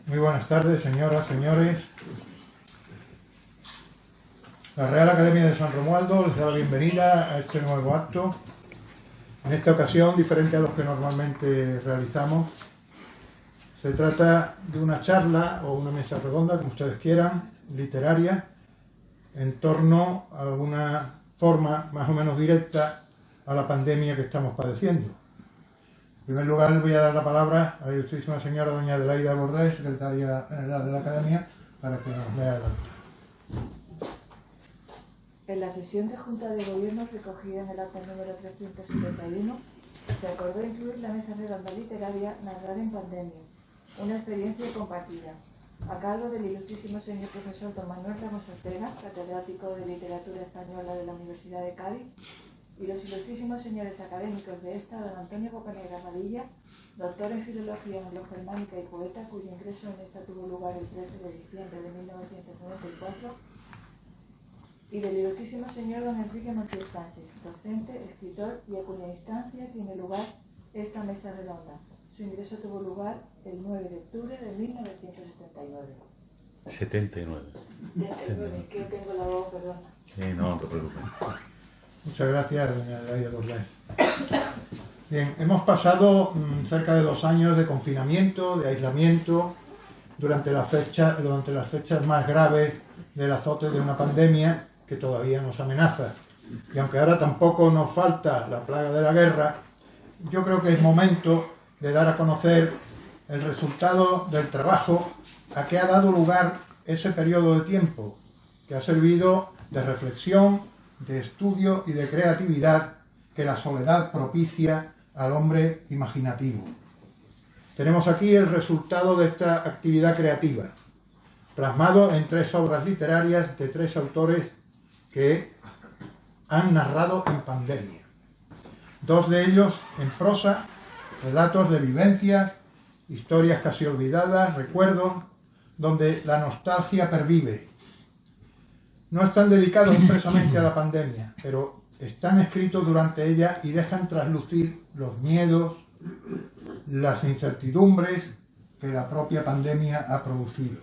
Muy buenas tardes, señoras, señores. La Real Academia de San Romualdo les da la bienvenida a este nuevo acto. En esta ocasión, diferente a los que normalmente realizamos, se trata de una charla o una mesa redonda, como ustedes quieran, literaria, en torno a una forma más o menos directa a la pandemia que estamos padeciendo. En primer lugar, les voy a dar la palabra a la ilustrísima señora doña Adelaida Bordés, secretaria general de la Academia, para que nos lea el acto. En la sesión de Junta de Gobierno recogida en el acta número 371, se acordó incluir la mesa redonda literaria Narrar en Pandemia, una experiencia compartida, a cargo del ilustrísimo señor profesor don Manuel Ramos Ortega, catedrático de Literatura Española de la Universidad de Cádiz, y los ilustrísimos señores académicos de esta, don Antonio Bocanegra Padilla, doctor en Filología Anglo-Germánica y poeta, cuyo ingreso en esta tuvo lugar el 13 de diciembre de 1994, y del ilustrísimo señor don Enrique Montiel Sánchez, docente, escritor, y a cuya instancia tiene lugar esta mesa redonda. Su ingreso tuvo lugar el 9 de octubre de 1979. 79. Que tengo la voz, perdona. Sí, no te preocupes. Muchas gracias, doña Adelaida Bordés. Bien, hemos pasado cerca de 2 años de confinamiento, de aislamiento, durante las fechas más graves del azote de una pandemia que todavía nos amenaza. Y aunque ahora tampoco nos falta la plaga de la guerra, yo creo que es momento de dar a conocer el resultado del trabajo a que ha dado lugar ese periodo de tiempo, que ha servido de reflexión, de estudio y de creatividad que la soledad propicia al hombre imaginativo. Tenemos aquí el resultado de esta actividad creativa, plasmado en 3 obras literarias de 3 autores que han narrado en pandemia. 2 de ellos en prosa, relatos de vivencias, historias casi olvidadas, recuerdos, donde la nostalgia pervive. No están dedicados expresamente a la pandemia, pero están escritos durante ella y dejan traslucir los miedos, las incertidumbres que la propia pandemia ha producido.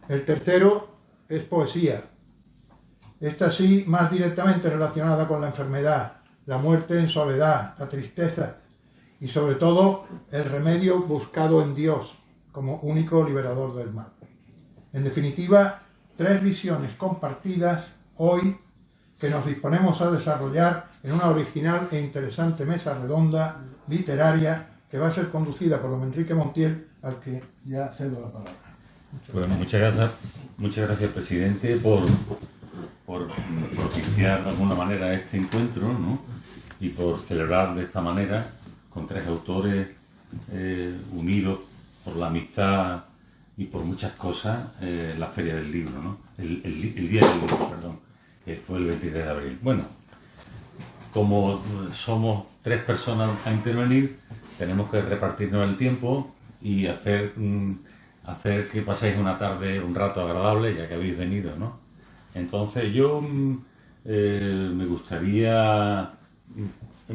El tercero es poesía. Esta sí, más directamente relacionada con la enfermedad, la muerte en soledad, la tristeza y sobre todo el remedio buscado en Dios como único liberador del mal. En definitiva, 3 visiones compartidas hoy que nos disponemos a desarrollar en una original e interesante mesa redonda literaria que va a ser conducida por don Enrique Montiel, al que ya cedo la palabra. Muchas gracias, presidente, por propiciar de alguna manera este encuentro, ¿no? Y por celebrar de esta manera, con 3 autores unidos por la amistad y por muchas cosas, la Feria del Libro, ¿no? El Día del Libro, perdón, que fue el 23 de abril. Bueno, como somos 3 personas a intervenir, tenemos que repartirnos el tiempo y hacer que paséis una tarde, un rato agradable, ya que habéis venido, ¿no? Entonces yo me gustaría...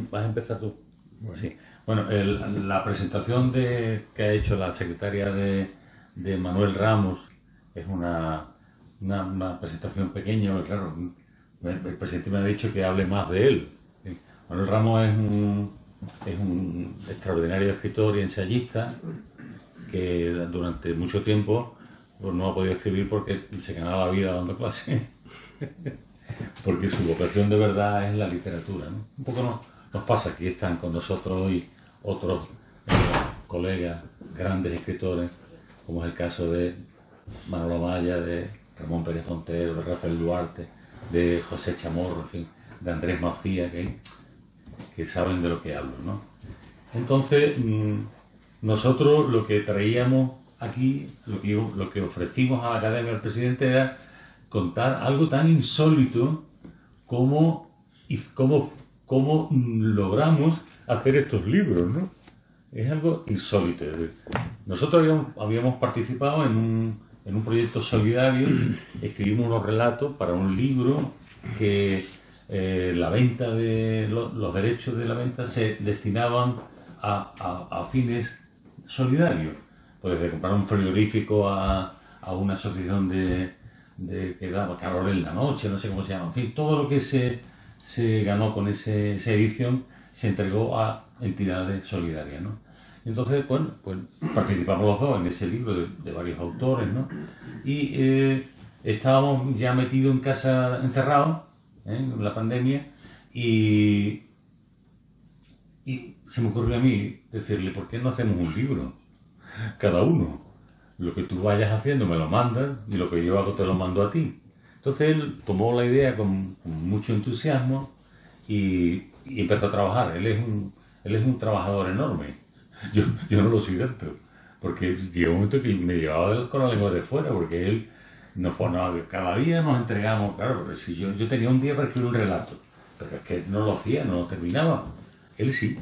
¿Vas a empezar tú? Bueno. Sí. Bueno, la presentación que ha hecho la secretaria de Manuel Ramos es una presentación pequeña, porque claro, el presidente me ha dicho que hable más de él. Manuel Ramos es un extraordinario escritor y ensayista que durante mucho tiempo pues no ha podido escribir porque se ganaba la vida dando clases. Porque su vocación de verdad es la literatura, ¿no? Un poco nos pasa, aquí están con nosotros hoy otros colegas, grandes escritores, como es el caso de Manolo Maya, de Ramón Pérez Montero, de Rafael Duarte, de José Chamorro, en fin, de Andrés Macías, que saben de lo que hablo, ¿no? Entonces, nosotros lo que traíamos aquí, lo que ofrecimos a la Academia del Presidente era contar algo tan insólito cómo logramos hacer estos libros, ¿no? Es algo insólito. Nosotros habíamos participado en un proyecto solidario, escribimos unos relatos para un libro que la venta de los derechos de la venta se destinaban a fines solidarios. Pues desde comprar un frigorífico a una asociación que daba calor en la noche, no sé cómo se llama. En fin, todo lo que se ganó con esa edición se entregó a entidades solidarias, ¿no? Entonces, bueno, pues participamos los dos en ese libro de varios autores, ¿no? Y estábamos ya metidos en casa, encerrados, en la pandemia, y se me ocurrió a mí decirle, ¿por qué no hacemos un libro? Cada uno. Lo que tú vayas haciendo me lo mandas y lo que yo hago te lo mando a ti. Entonces él tomó la idea con mucho entusiasmo y empezó a trabajar. Él es un trabajador enorme. Yo no lo soy tanto, porque llegó un momento que me llevaba con la lengua de fuera, porque él cada día nos entregamos, claro, porque si yo tenía un día para escribir un relato, pero es que no lo hacía, no lo terminaba. Él sí,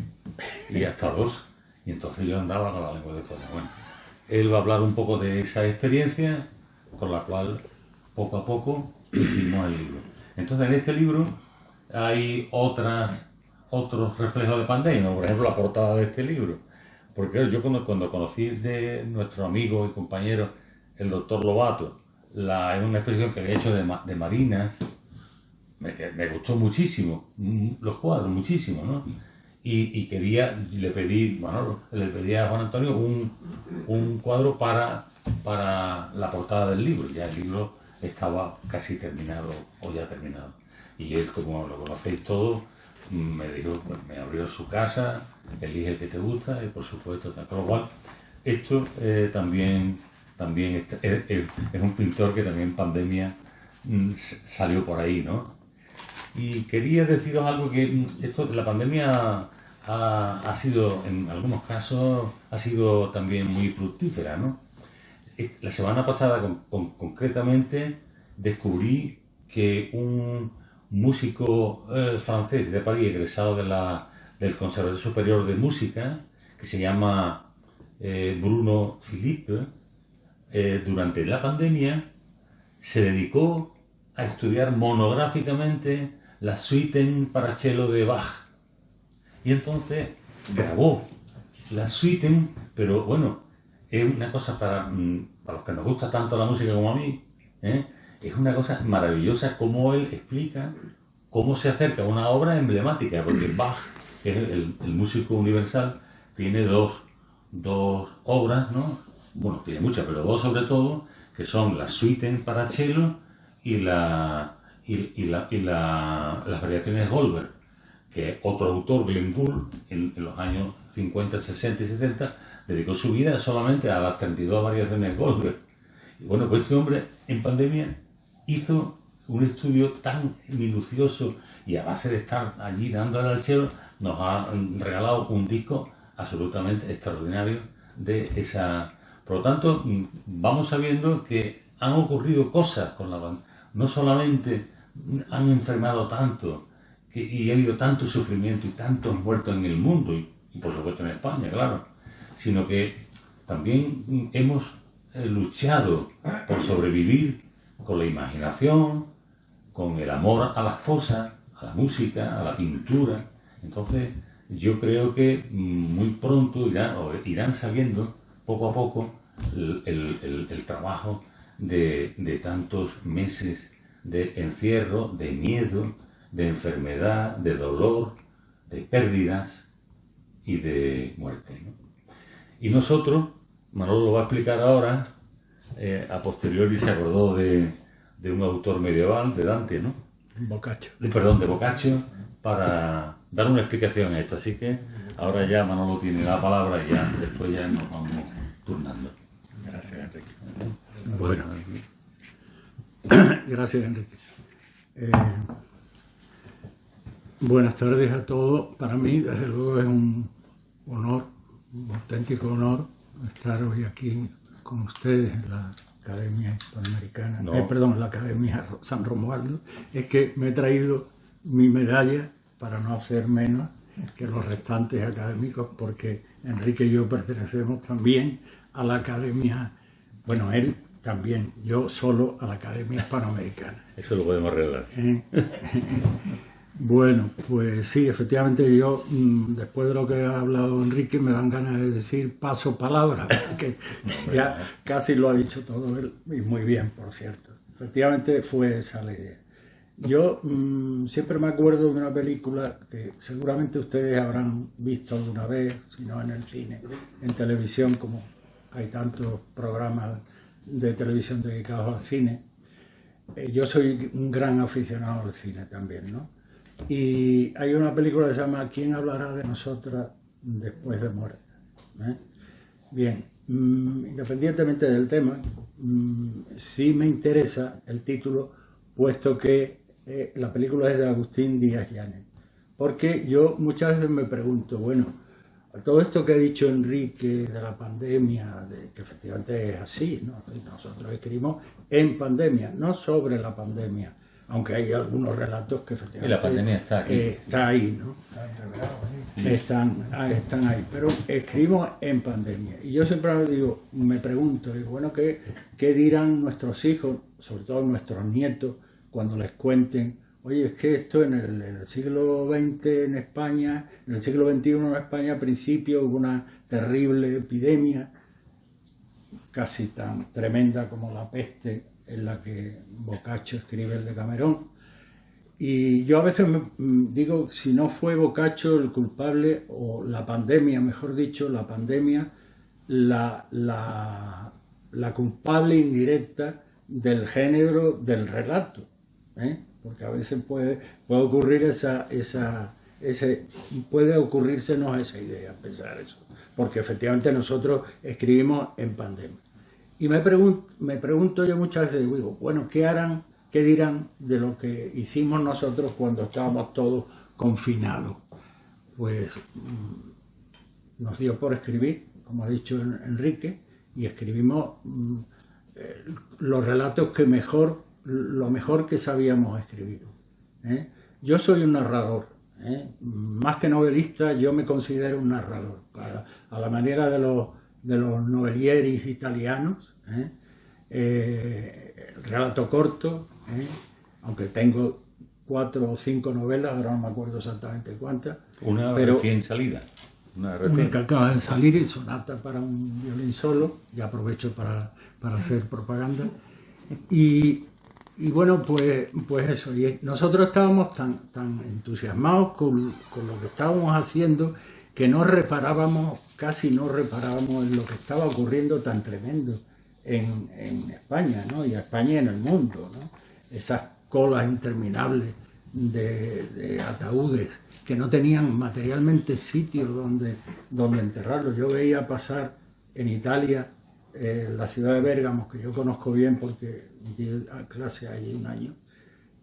y hasta dos, y entonces yo andaba con la lengua de fuera. Bueno, él va a hablar un poco de esa experiencia, con la cual poco a poco hicimos el libro. Entonces en este libro hay otros reflejos de pandemia, por ejemplo la portada de este libro. Porque yo cuando conocí de nuestro amigo y compañero, el doctor Lobato, en una exposición que había hecho de marinas, me gustó muchísimo, los cuadros, muchísimo, ¿no? Y le pedí a Juan Antonio un cuadro para la portada del libro. Ya el libro estaba casi terminado, o ya terminado. Y él, como lo conocéis todos, me dijo, pues, me abrió su casa, elige el que te gusta, y por supuesto, tal. Con lo cual, esto también es un pintor que también en pandemia salió por ahí, ¿no? Y quería deciros algo, que la pandemia ha sido, en algunos casos, ha sido también muy fructífera, ¿no? La semana pasada, concretamente, descubrí que un músico francés de París, egresado del Conservatorio Superior de Música, que se llama Bruno Philippe, durante la pandemia se dedicó a estudiar monográficamente la Suite para cello de Bach. Y entonces grabó la Suite, pero bueno, es una cosa para los que nos gusta tanto la música como a mí, es una cosa maravillosa cómo él explica cómo se acerca a una obra emblemática, porque Bach, que es el músico universal, tiene dos obras, ¿no? Bueno, tiene muchas, pero dos sobre todo, que son la Suite para cello y las variaciones Goldberg, que otro autor, Glenn Gould, en los años 50, 60 y 70, dedicó su vida solamente a las 32 variaciones Goldberg. Y bueno, pues este hombre en pandemia hizo un estudio tan minucioso y a base de estar allí dándole al cello, nos ha regalado un disco absolutamente extraordinario de esa. Por lo tanto, vamos sabiendo que han ocurrido cosas con la banda. No solamente han enfermado tanto y ha habido tanto sufrimiento y tantos muertos en el mundo, y por supuesto en España, claro, sino que también hemos luchado por sobrevivir con la imaginación, con el amor a las cosas, a la música, a la pintura. Entonces, yo creo que muy pronto irán sabiendo poco a poco el trabajo de tantos meses de encierro, de miedo, de enfermedad, de dolor, de pérdidas y de muerte, ¿no? Y nosotros, Manolo lo va a explicar ahora, a posteriori se acordó de un autor medieval, de Dante, ¿no? De Boccaccio, para dar una explicación a esto. Así que ahora ya Manolo tiene la palabra y ya después ya nos vamos turnando. Gracias, Enrique. Bueno, gracias, Enrique. Buenas tardes a todos. Para mí, desde luego, es un honor, un auténtico honor estar hoy aquí con ustedes en la Academia Hispanoamericana, No. En la Academia San Romualdo. Es que me he traído mi medalla para no hacer menos que los restantes académicos, porque Enrique y yo pertenecemos también a la Academia, bueno, él también, yo solo a la Academia Hispanoamericana. Eso lo podemos arreglar. Bueno, pues sí, efectivamente yo, después de lo que ha hablado Enrique, me dan ganas de decir paso palabra, porque ya casi lo ha dicho todo él, y muy bien, por cierto. Efectivamente fue esa la idea. Yo siempre me acuerdo de una película que seguramente ustedes habrán visto alguna vez, si no en el cine, en televisión, como hay tantos programas de televisión dedicados al cine. Yo soy un gran aficionado al cine también, ¿no? Y hay una película que se llama ¿Quién hablará de nosotras después de muerta? Bien, independientemente del tema, sí me interesa el título, puesto que la película es de Agustín Díaz Llanes. Porque yo muchas veces me pregunto, bueno, todo esto que ha dicho Enrique de la pandemia, que efectivamente es así, ¿no? Nosotros escribimos en pandemia, no sobre la pandemia, aunque hay algunos relatos que efectivamente... Y la pandemia está aquí. Está ahí, ¿no? Están ahí, pero escribimos en pandemia. Y yo siempre me pregunto, digo, bueno, ¿qué dirán nuestros hijos, sobre todo nuestros nietos, cuando les cuenten, oye, es que esto en el siglo XX en España, en el siglo XXI en España, al principio hubo una terrible epidemia, casi tan tremenda como la peste en la que Boccaccio escribe el Decamerón. Y yo a veces me digo, si no fue Boccaccio el culpable, o la pandemia, mejor dicho, la pandemia, la culpable indirecta del género del relato, porque a veces puede ocurrir puede ocurrírsenos esa idea, pensar eso, porque efectivamente nosotros escribimos en pandemia. Y me pregunto yo muchas veces, digo, bueno, ¿qué dirán de lo que hicimos nosotros cuando estábamos todos confinados? Pues nos dio por escribir, como ha dicho Enrique, y escribimos los relatos lo mejor que sabíamos escribir. Yo soy un narrador, más que novelista, yo me considero un narrador, a la manera de los novelieris italianos, relato corto, aunque tengo 4 o 5 novelas, ahora no me acuerdo exactamente cuántas. Una pero recién salida. Una que acaba de salir, y sonata para un violín solo, y aprovecho para hacer propaganda. Y bueno, pues eso, y nosotros estábamos tan entusiasmados con lo que estábamos haciendo que casi no reparábamos en lo que estaba ocurriendo tan tremendo en España, ¿no? Y a España y en el mundo, ¿no? Esas colas interminables de ataúdes que no tenían materialmente sitios donde enterrarlos. Yo veía pasar en Italia, la ciudad de Bérgamo, que yo conozco bien porque di clase allí un año,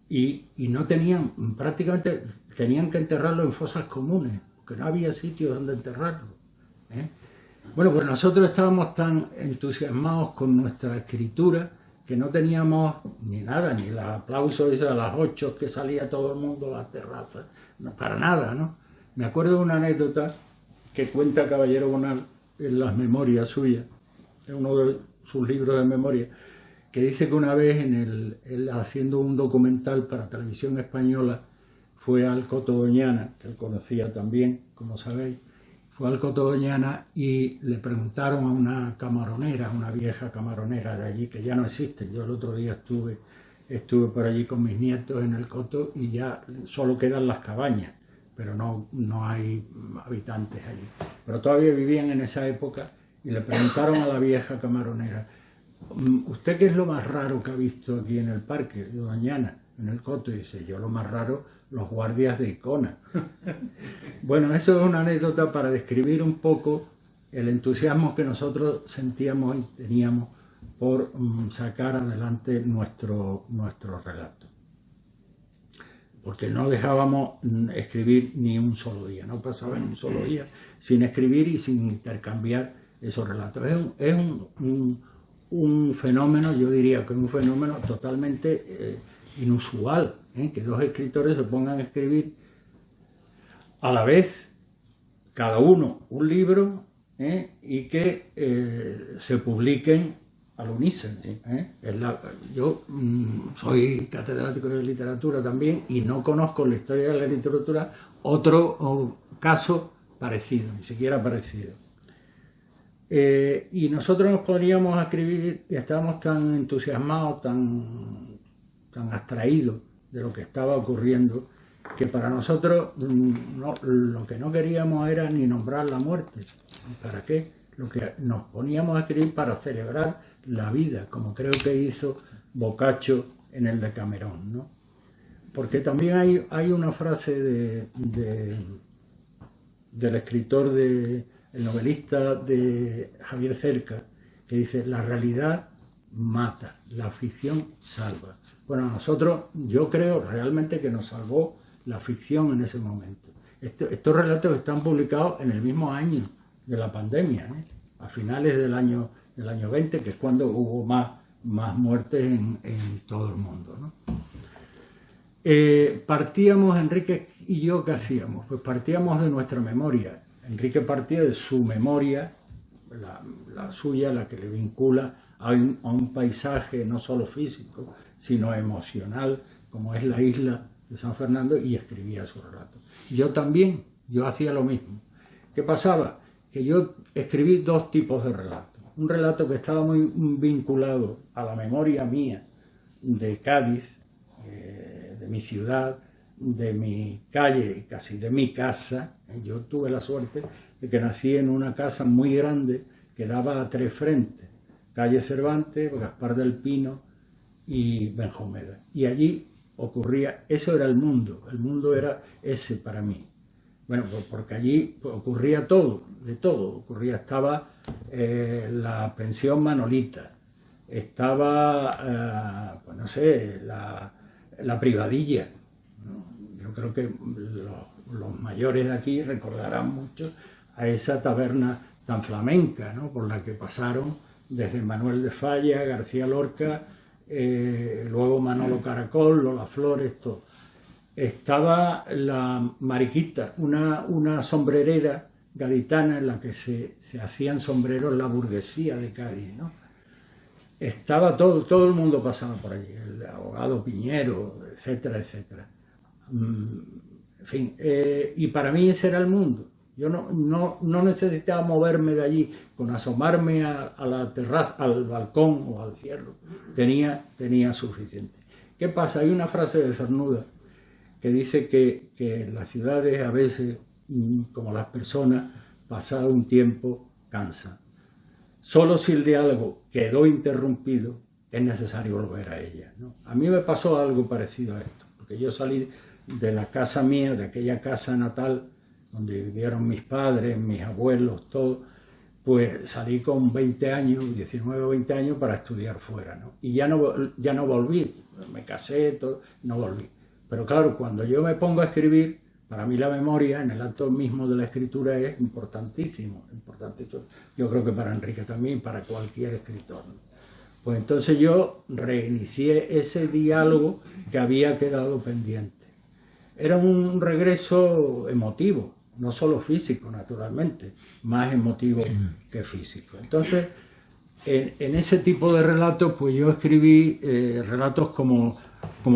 y no tenían, prácticamente tenían que enterrarlo en fosas comunes, porque no había sitio donde enterrarlo. Bueno, pues nosotros estábamos tan entusiasmados con nuestra escritura que no teníamos ni nada, ni los aplausos a las 8 que salía todo el mundo a las terrazas, no, para nada, ¿no? Me acuerdo de una anécdota que cuenta Caballero Bonal en las memorias suyas, en uno de sus libros de memoria, que dice que una vez él haciendo un documental para Televisión Española fue al Coto Doñana, que él conocía también, como sabéis, fue al Coto Doñana y le preguntaron a una camaronera, una vieja camaronera de allí, que ya no existen. Yo el otro día estuve por allí con mis nietos en el Coto y ya solo quedan las cabañas, pero no hay habitantes allí. Pero todavía vivían en esa época y le preguntaron a la vieja camaronera, ¿usted qué es lo más raro que ha visto aquí en el parque de Doñana, en el Coto? Y dice, yo lo más raro, los guardias de Icona. Bueno, eso es una anécdota para describir un poco el entusiasmo que nosotros sentíamos y teníamos por sacar adelante nuestro relato. Porque no dejábamos escribir ni un solo día, no pasaba ni un solo día sin escribir y sin intercambiar esos relatos. Es un fenómeno, yo diría que es un fenómeno totalmente inusual, que dos escritores se pongan a escribir a la vez, cada uno un libro, y que se publiquen al unísono. Yo soy catedrático de literatura también y no conozco en la historia de la literatura otro caso parecido, ni siquiera parecido. Y nosotros nos poníamos a escribir y estábamos tan entusiasmados, tan abstraídos de lo que estaba ocurriendo, que para nosotros lo que no queríamos era ni nombrar la muerte. ¿Para qué? Lo que nos poníamos a escribir para celebrar la vida, como creo que hizo Boccaccio en el Decamerón, ¿no? Porque también hay una frase del escritor, el novelista de Javier Cerca, que dice: la realidad mata, la ficción salva. Bueno, a nosotros, yo creo realmente que nos salvó la ficción en ese momento. Estos relatos están publicados en el mismo año de la pandemia, a finales del año 20, que es cuando hubo más muertes en todo el mundo, ¿no? Partíamos, Enrique y yo, ¿qué hacíamos? Pues partíamos de nuestra memoria. Enrique partía de su memoria, la suya, la que le vincula a un paisaje no solo físico, sino emocional, como es la isla de San Fernando, y escribía su relato. Yo también, yo hacía lo mismo. ¿Qué pasaba? Que yo escribí dos tipos de relatos. Un relato que estaba muy vinculado a la memoria mía de Cádiz, de mi ciudad, de mi calle y casi de mi casa. Yo tuve la suerte de que nací en una casa muy grande que daba a 3 frentes: calle Cervantes, Gaspar del Pino y Benjumeda. Y allí ocurría, eso era el mundo era ese para mí. Bueno, pues porque allí ocurría todo, de todo. Estaba la pensión Manolita, estaba, pues no sé, la Privadilla, ¿no? Yo creo que los mayores de aquí recordarán mucho a esa taberna tan flamenca, ¿no? Por la que pasaron desde Manuel de Falla, García Lorca, luego Manolo Caracol, Lola Flores, todo. Estaba la Mariquita, una sombrerera gaditana en la que se hacían sombreros la burguesía de Cádiz, ¿no? Estaba todo el mundo pasaba por allí, el abogado Piñero, etcétera, etcétera. En fin, y para mí ese era el mundo. Yo no necesitaba moverme de allí, con asomarme a la terraza, al balcón o al fierro. Tenía suficiente. ¿Qué pasa? Hay una frase de Cernuda que dice que las ciudades a veces, como las personas, pasado un tiempo, cansan. Solo si el diálogo quedó interrumpido, es necesario volver a ella, ¿no? A mí me pasó algo parecido a esto, porque yo salí de la casa mía, de aquella casa natal, donde vivieron mis padres, mis abuelos, todo, pues salí con 20 años, 19 o 20 años para estudiar fuera, ¿no? Y ya no volví, me casé, todo, no volví. Pero claro, cuando yo me pongo a escribir, para mí la memoria, en el acto mismo de la escritura, es importantísimo. Yo creo que para Enrique también, para cualquier escritor, ¿no? Pues entonces yo reinicié ese diálogo que había quedado pendiente. Era un regreso emotivo, no solo físico, naturalmente, más emotivo que físico. Entonces, en ese tipo de relatos, pues yo escribí relatos como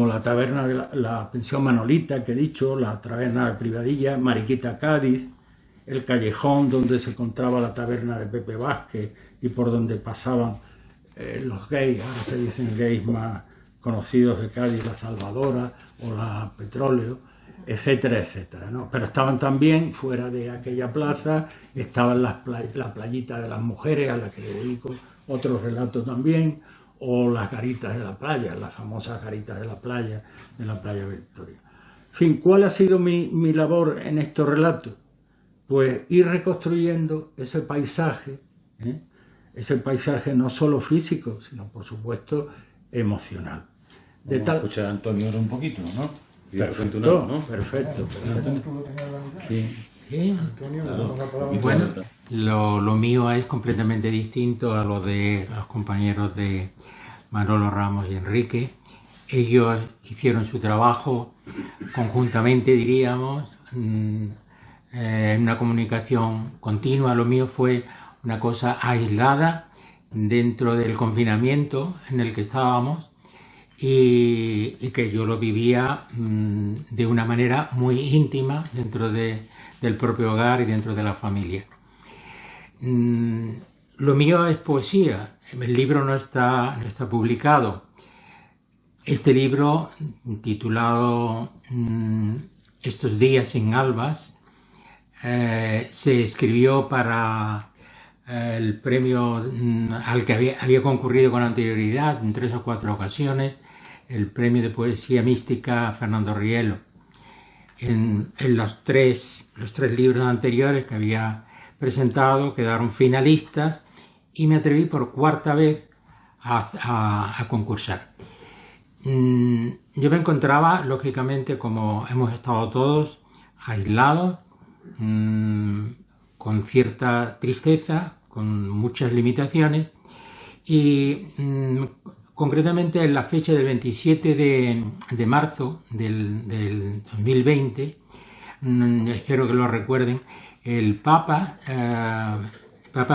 la taberna de la pensión Manolita, que he dicho, la taberna de Privadilla, Mariquita Cádiz, el callejón donde se encontraba la taberna de Pepe Vázquez y por donde pasaban los gays, ahora se dicen gays más conocidos de Cádiz, la Salvadora o la Petróleo, etcétera, etcétera, ¿no? Pero estaban también, fuera de aquella plaza, estaban la playita de las mujeres, a la que le dedico otros relatos también, o las garitas de la playa, las famosas garitas de la playa Victoria. En fin, ¿cuál ha sido mi labor en estos relatos? Pues ir reconstruyendo ese paisaje no solo físico, sino por supuesto emocional. Vamos a escuchar a Antonio ahora un poquito, ¿no? Perfecto. Sí. Sí. Antonio, Bueno, lo mío es completamente distinto a lo de los compañeros de Manolo Ramos y Enrique. ellos hicieron su trabajo conjuntamente, diríamos, en una comunicación continua. Lo mío fue una cosa aislada dentro del confinamiento en el que estábamos y que yo lo vivía de una manera muy íntima dentro del propio hogar y dentro de la familia. Lo mío es poesía. El libro no está publicado. Este libro, titulado Estos días en Albas, se escribió para el premio al que había concurrido con anterioridad en 3 o 4 ocasiones, el premio de poesía mística Fernando Rielo. En los tres libros anteriores que había presentado quedaron finalistas y me atreví por 4ª vez a concursar. Yo me encontraba, lógicamente, como hemos estado todos, aislados, con cierta tristeza, con muchas limitaciones y concretamente en la fecha del 27 de marzo del 2020, espero que lo recuerden, el Papa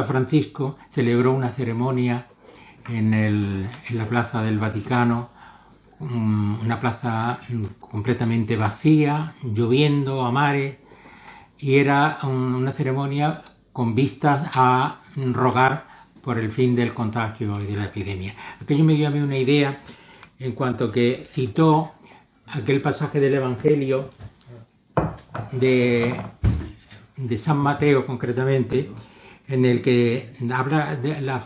Francisco celebró una ceremonia en la Plaza del Vaticano, una plaza completamente vacía, lloviendo a mares, y era una ceremonia con vistas a rogar por el fin del contagio y de la epidemia. Aquello me dio a mí una idea en cuanto que citó aquel pasaje del Evangelio de San Mateo concretamente, en el que habla de el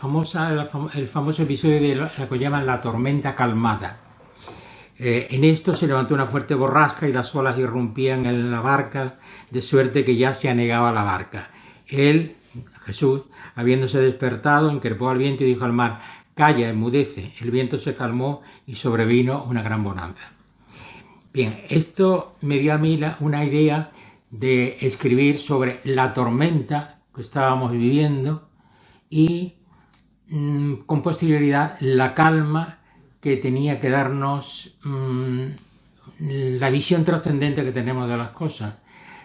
famoso episodio de lo que llaman la tormenta calmada. En esto se levantó una fuerte borrasca y las olas irrumpían en la barca, de suerte que ya se anegaba la barca. Él, Jesús, habiéndose despertado, increpó al viento y dijo al mar: «Calla, enmudece». El viento se calmó y sobrevino una gran bonanza. Bien, esto me dio a mí una idea de escribir sobre la tormenta que estábamos viviendo y con posterioridad la calma que tenía que darnos la visión trascendente que tenemos de las cosas,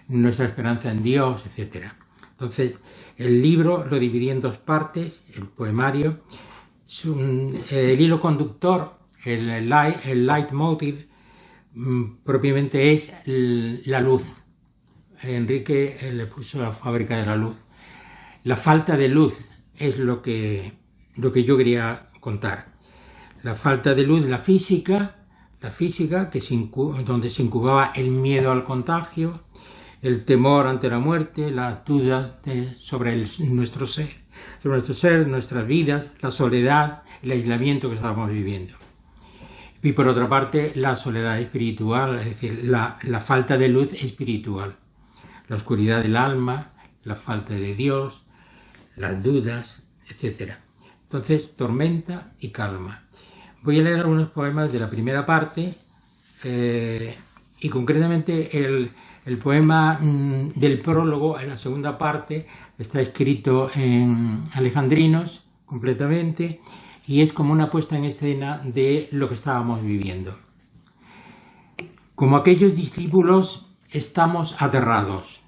nuestra esperanza en Dios, etc. Entonces, el libro lo dividí en 2 partes, el poemario, el hilo conductor, el leitmotiv, propiamente es la luz. Enrique le puso la fábrica de la luz. La falta de luz es lo que yo quería contar. La falta de luz, la física donde se incubaba el miedo al contagio, el temor ante la muerte, la duda sobre nuestro ser, nuestras vidas, la soledad, el aislamiento que estábamos viviendo. Y por otra parte, la soledad espiritual, es decir, la falta de luz espiritual, la oscuridad del alma, la falta de Dios, las dudas, etc. Entonces, tormenta y calma. Voy a leer algunos poemas de la primera parte y concretamente el poema del prólogo en la segunda parte está escrito en alejandrinos completamente y es como una puesta en escena de lo que estábamos viviendo. Como aquellos discípulos estamos aterrados,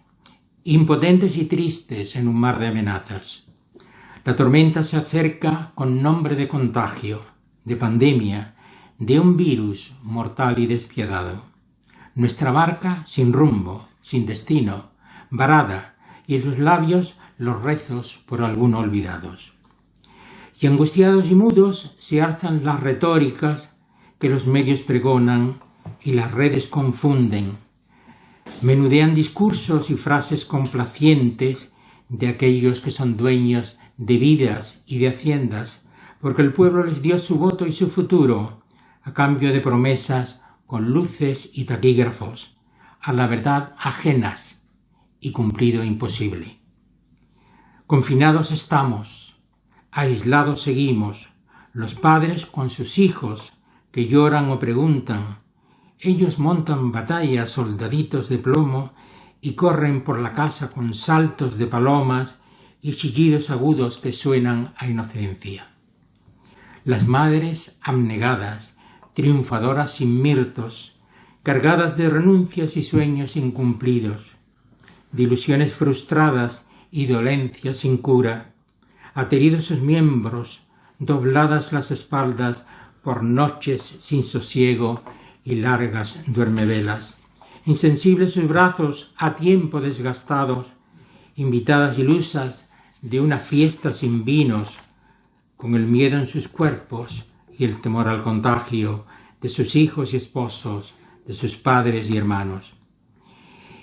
impotentes y tristes en un mar de amenazas. La tormenta se acerca con nombre de contagio, de pandemia, de un virus mortal y despiadado. Nuestra barca sin rumbo, sin destino, varada, y en sus labios los rezos por alguno olvidados. Y angustiados y mudos se alzan las retóricas que los medios pregonan y las redes confunden. Menudean discursos y frases complacientes de aquellos que son dueños de vidas y de haciendas, porque el pueblo les dio su voto y su futuro, a cambio de promesas con luces y taquígrafos, a la verdad ajenas y cumplido imposible. Confinados estamos, aislados seguimos, los padres con sus hijos que lloran o preguntan. Ellos montan batallas, soldaditos de plomo, y corren por la casa con saltos de palomas y chillidos agudos que suenan a inocencia. Las madres abnegadas triunfadoras sin mirtos, cargadas de renuncias y sueños incumplidos, de ilusiones frustradas y dolencias sin cura, ateridos sus miembros, dobladas las espaldas por noches sin sosiego y largas duermevelas, insensibles sus brazos a tiempo desgastados, invitadas ilusas de una fiesta sin vinos, con el miedo en sus cuerpos y el temor al contagio de sus hijos y esposos, de sus padres y hermanos.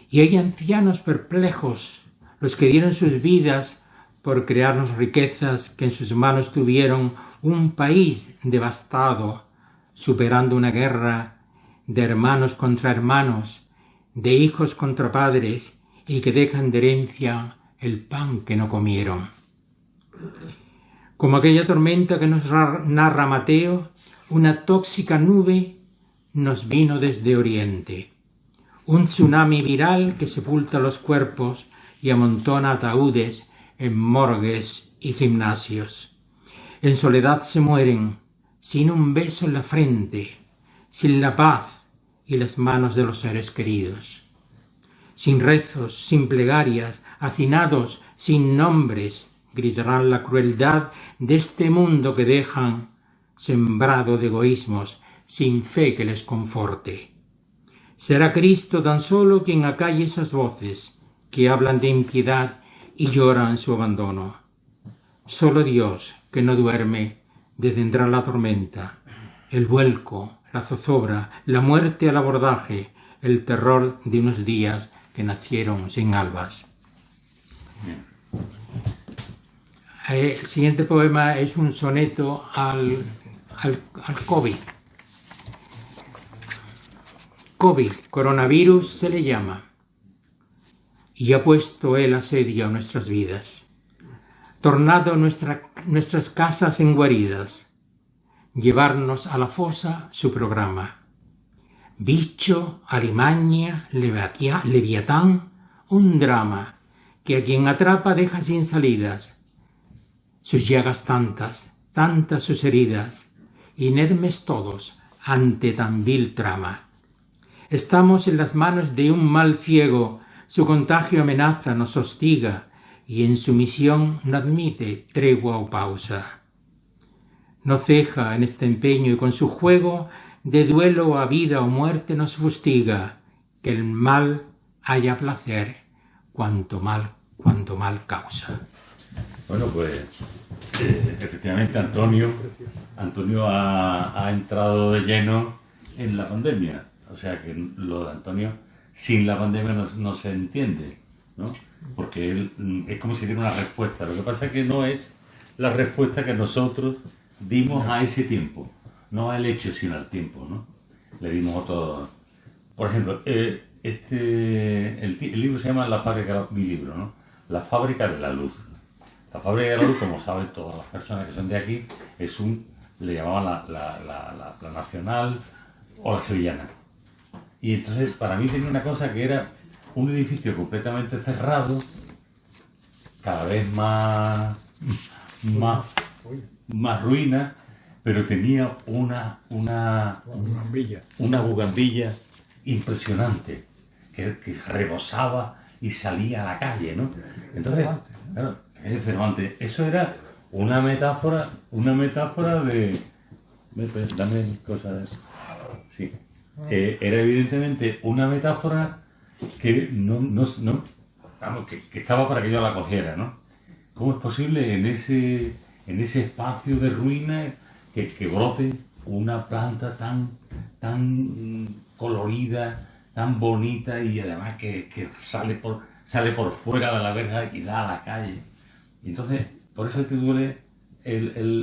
Y hay ancianos perplejos, los que dieron sus vidas por crearnos riquezas que en sus manos tuvieron un país devastado, superando una guerra de hermanos contra hermanos, de hijos contra padres, y que dejan de herencia el pan que no comieron. Como aquella tormenta que nos narra Mateo, una tóxica nube nos vino desde Oriente, un tsunami viral que sepulta los cuerpos y amontona ataúdes en morgues y gimnasios. En soledad se mueren, sin un beso en la frente, sin la paz y las manos de los seres queridos. Sin rezos, sin plegarias, hacinados, sin nombres, gritarán la crueldad de este mundo que dejan, sembrado de egoísmos, sin fe que les conforte. Será Cristo tan solo quien acalle esas voces que hablan de impiedad y lloran su abandono. Solo Dios, que no duerme, detendrá la tormenta, el vuelco, la zozobra, la muerte al abordaje, el terror de unos días que nacieron sin albas. El siguiente poema es un soneto al COVID. COVID, coronavirus se le llama, y ha puesto el asedio a nuestras vidas, tornado nuestras casas en guaridas, llevarnos a la fosa su programa. Bicho, alimaña, leviatán, un drama que a quien atrapa deja sin salidas. Sus llagas tantas, tantas sus heridas, inermes todos ante tan vil trama. Estamos en las manos de un mal ciego, su contagio amenaza, nos hostiga, y en su misión no admite tregua o pausa. No ceja en este empeño y con su juego de duelo a vida o muerte nos fustiga, que el mal haya placer cuanto mal causa. Bueno, pues efectivamente Antonio ha entrado de lleno en la pandemia. O sea que lo de Antonio sin la pandemia no se entiende, ¿no? Porque él es como si diera una respuesta. Lo que pasa es que no es la respuesta que nosotros dimos a ese tiempo. No al hecho, sino al tiempo, ¿no? Le dimos otro... Por ejemplo, el libro se llama mi libro, ¿no? La fábrica de la luz. La fábrica de la luz, como saben todas las personas que son de aquí, le llamaban la nacional o la sevillana. Y entonces, para mí tenía una cosa que era un edificio completamente cerrado, cada vez más ruina, pero tenía una bugambilla impresionante que rebosaba y salía a la calle, ¿no? Entonces, claro, Cervantes, eso era una metáfora de... Dame cosas... Sí. Era evidentemente una metáfora que que estaba para que yo la cogiera, ¿no? ¿Cómo es posible en ese espacio de ruina que brote una planta tan colorida, tan bonita y además que sale por fuera de la verja y da a la calle? Y entonces, por eso titulé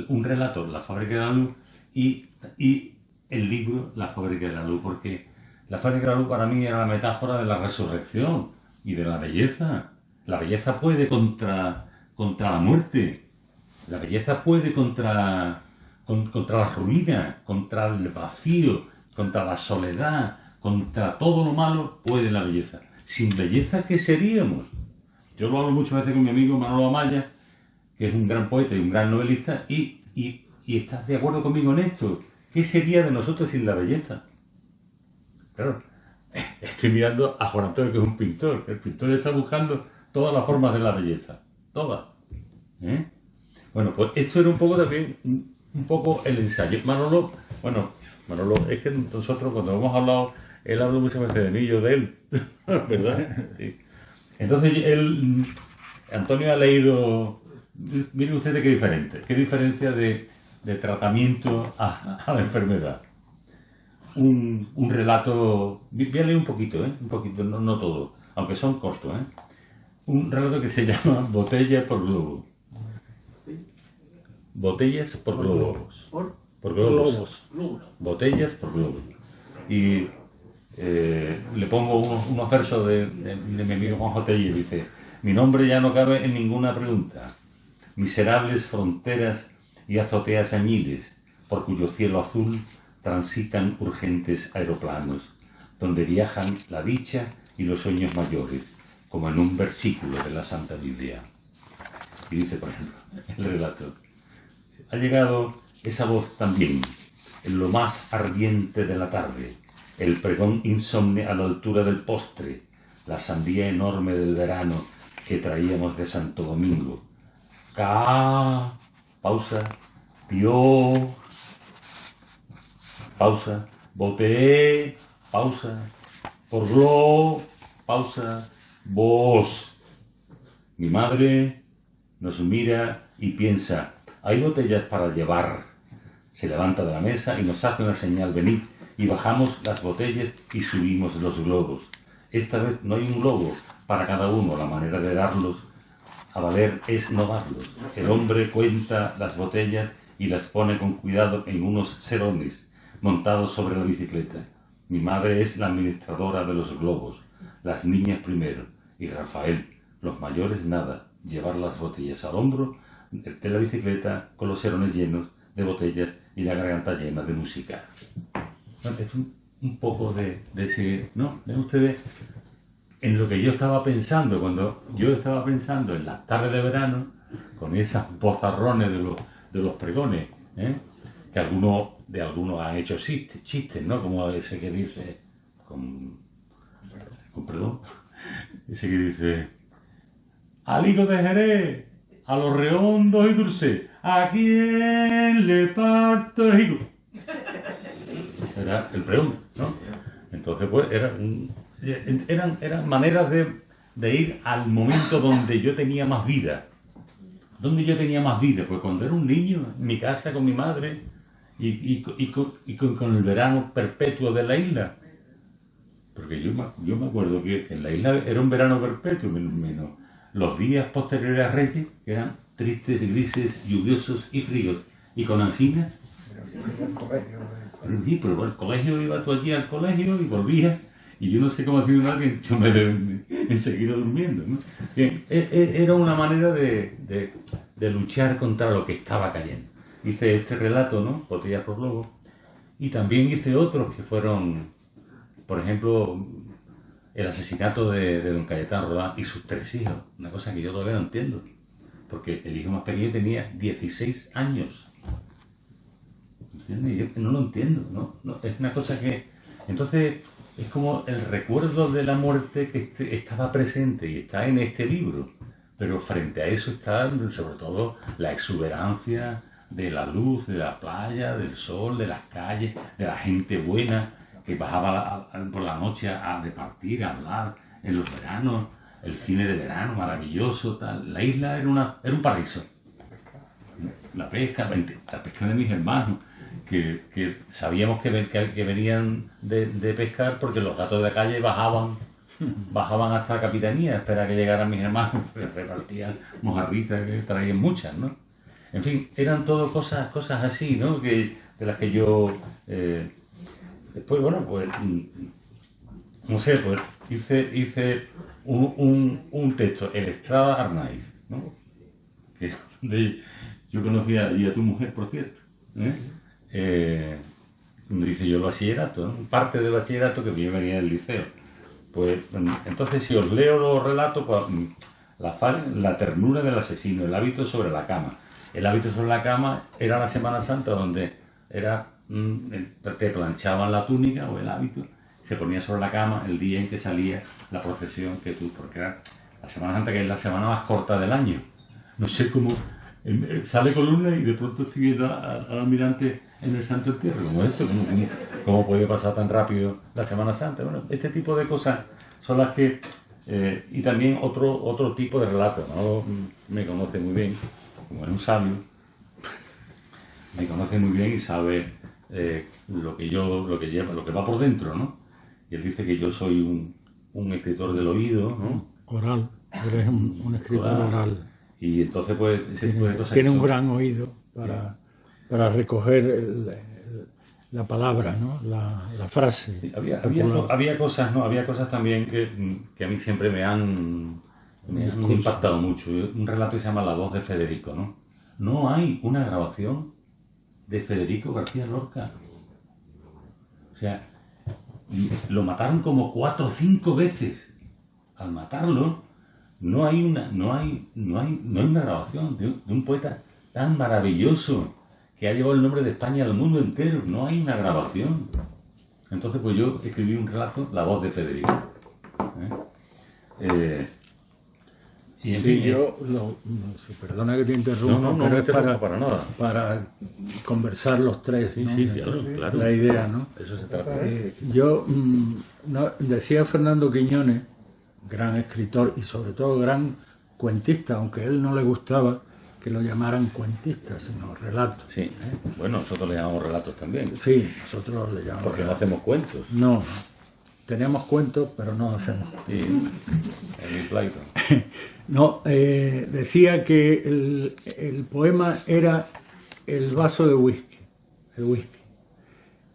un relato, La fábrica de la luz, y el libro La fábrica de la luz, porque la fábrica de la luz para mí era la metáfora de la resurrección y de la belleza. La belleza puede contra la muerte, la belleza puede contra la ruina, contra el vacío, contra la soledad, contra todo lo malo, puede la belleza. Sin belleza, ¿qué seríamos? Yo lo hablo muchas veces con mi amigo Manolo Amaya, que es un gran poeta y un gran novelista, y está de acuerdo conmigo en esto, ¿qué sería de nosotros sin la belleza? Claro, estoy mirando a Juan Antonio, que es un pintor. El pintor está buscando todas las formas de la belleza. Todas. Bueno, pues esto era un poco también, un poco el ensayo. Manolo, es que nosotros cuando hemos hablado, él habla muchas veces de mí, yo de él, ¿verdad? Sí. Entonces, Antonio ha leído, miren ustedes qué diferencia de tratamiento a la enfermedad. Un relato, voy a leer un poquito, no todo, aunque son cortos, un relato que se llama Botellas por Globo. Botellas por globos. Por globos. Botellas por globos. Y le pongo unos versos de mi amigo Juan Jotelli. Dice: mi nombre ya no cabe en ninguna pregunta. Miserables fronteras y azoteas añiles, por cuyo cielo azul transitan urgentes aeroplanos, donde viajan la dicha y los sueños mayores, como en un versículo de la Santa Biblia. Y dice, por ejemplo, el relato: ha llegado esa voz también, en lo más ardiente de la tarde, el pregón insomne a la altura del postre, la sandía enorme del verano que traíamos de Santo Domingo. Ca, pausa, pio, pausa, boté, pausa, porló, pausa, vos. Mi madre nos mira y piensa: hay botellas para llevar. Se levanta de la mesa y nos hace una señal: venid. Y bajamos las botellas y subimos los globos. Esta vez no hay un globo para cada uno. La manera de darlos a valer es no darlos. El hombre cuenta las botellas y las pone con cuidado en unos serones montados sobre la bicicleta. Mi madre es la administradora de los globos. Las niñas primero. Y Rafael, los mayores nada. Llevar las botellas al hombro de la bicicleta con los serones llenos de botellas y la garganta llena de música. Bueno, es un poco de ese, ¿no? Ven ustedes, en lo que yo estaba pensando, cuando yo estaba pensando en las tardes de verano, con esas bozarrones de los pregones, que algunos han hecho chistes, ¿no? Como ese que dice, con perdón, ese que dice: al higo de Jerez, a los redondos y dulces, ¿a quién le parto el higo? Era el pregón, ¿no? Entonces, pues, eran maneras de ir al momento donde yo tenía más vida. ¿Dónde yo tenía más vida? Pues cuando era un niño, en mi casa con mi madre y con el verano perpetuo de la isla. Porque yo me acuerdo que en la isla era un verano perpetuo, menos los días posteriores a Reyes, que eran tristes, grises, lluviosos y fríos, y con anginas. Sí, pero bueno, el colegio, iba tú allí al colegio y volvías, y yo no sé cómo hacía nada, que yo me enseguida durmiendo, ¿no? Bien, era una manera de luchar contra lo que estaba cayendo. Hice este relato, ¿no? Botellas por Globo, y también hice otros que fueron, por ejemplo, el asesinato de don Cayetano Rodán y sus 3 hijos, una cosa que yo todavía no entiendo, porque el hijo más pequeño tenía 16 años. ¿Entiendes? Yo no lo entiendo, ¿no? Es una cosa que... Entonces, es como el recuerdo de la muerte que estaba presente y está en este libro, pero frente a eso está, sobre todo, la exuberancia de la luz, de la playa, del sol, de las calles, de la gente buena que bajaba por la noche a departir, a hablar en los veranos, el cine de verano maravilloso, tal. La isla era un paraíso. La pesca de mis hermanos, que sabíamos que venían de pescar porque los gatos de la calle bajaban hasta la capitanía a esperar a que llegaran mis hermanos, repartían mojarritas, que traían muchas, ¿no? En fin, eran todo cosas así, ¿no? De las que yo... después, bueno, pues... no sé, pues hice un texto, el Estrada Arnaiz, ¿no? Yo conocía a tu mujer, por cierto, donde hice yo el bachillerato, ¿no? Parte del bachillerato que yo venía del liceo. Pues entonces, si os leo los relatos, pues, la ternura del asesino, el hábito sobre la cama. El hábito sobre la cama era la Semana Santa, donde era te planchaban la túnica o el hábito, se ponía sobre la cama el día en que salía la procesión porque era la Semana Santa, que es la semana más corta del año. No sé cómo sale columna y de pronto estoy viendo al almirante en el Santo Entierro, como esto, ¿cómo puede pasar tan rápido la Semana Santa? Bueno, este tipo de cosas son las que... y también otro tipo de relato, ¿no? Me conoce muy bien, como es un sabio, me conoce muy bien y sabe lo que va por dentro, ¿no? Y él dice que yo soy un escritor del oído, ¿no? Oral, eres un escritor oral. Y entonces, pues, ese tipo de cosas... Tiene un gran oído para recoger la palabra, ¿no? La frase. Sí, había cosas, ¿no? Había cosas también que a mí siempre me han impactado mucho. Un relato que se llama La voz de Federico, ¿no? No hay una grabación de Federico García Lorca. O sea, lo mataron como 4 o 5 veces. Al matarlo, no hay una grabación de un poeta tan maravilloso que ha llevado el nombre de España al mundo entero. No hay una grabación. Entonces, pues yo escribí un relato, La voz de Federico. Y en fin, perdona que te interrumpa, no, pero no es para nada. para conversar los tres, ¿no? Sí, claro. La idea, ¿no? Eso se trata. Decía Fernando Quiñones, gran escritor y sobre todo gran cuentista, aunque a él no le gustaba que lo llamaran cuentista, sino relatos. Sí, bueno, nosotros le llamamos relatos también. Sí, nosotros le llamamos porque relatos. no hacemos cuentos. No, tenemos cuentos, pero no hacemos cuentos. Sí, en mi pleito. No, decía que el poema era el vaso de whisky, el whisky.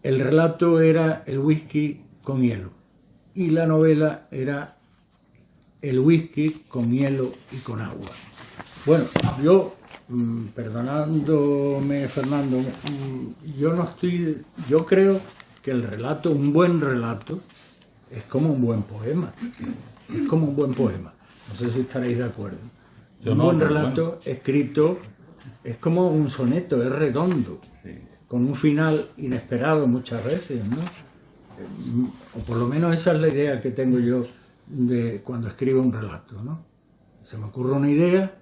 El relato era el whisky con hielo. Y la novela era el whisky con hielo y con agua. Bueno, yo, perdonándome Fernando, yo creo que el relato, un buen relato, es como un buen poema. Es como un buen poema. No sé si estaréis de acuerdo. Un buen relato escrito es como un soneto, es redondo, Sí. con un final inesperado muchas veces, ¿no? O por lo menos esa es la idea que tengo yo de cuando escribo un relato, ¿no? Se me ocurre una idea,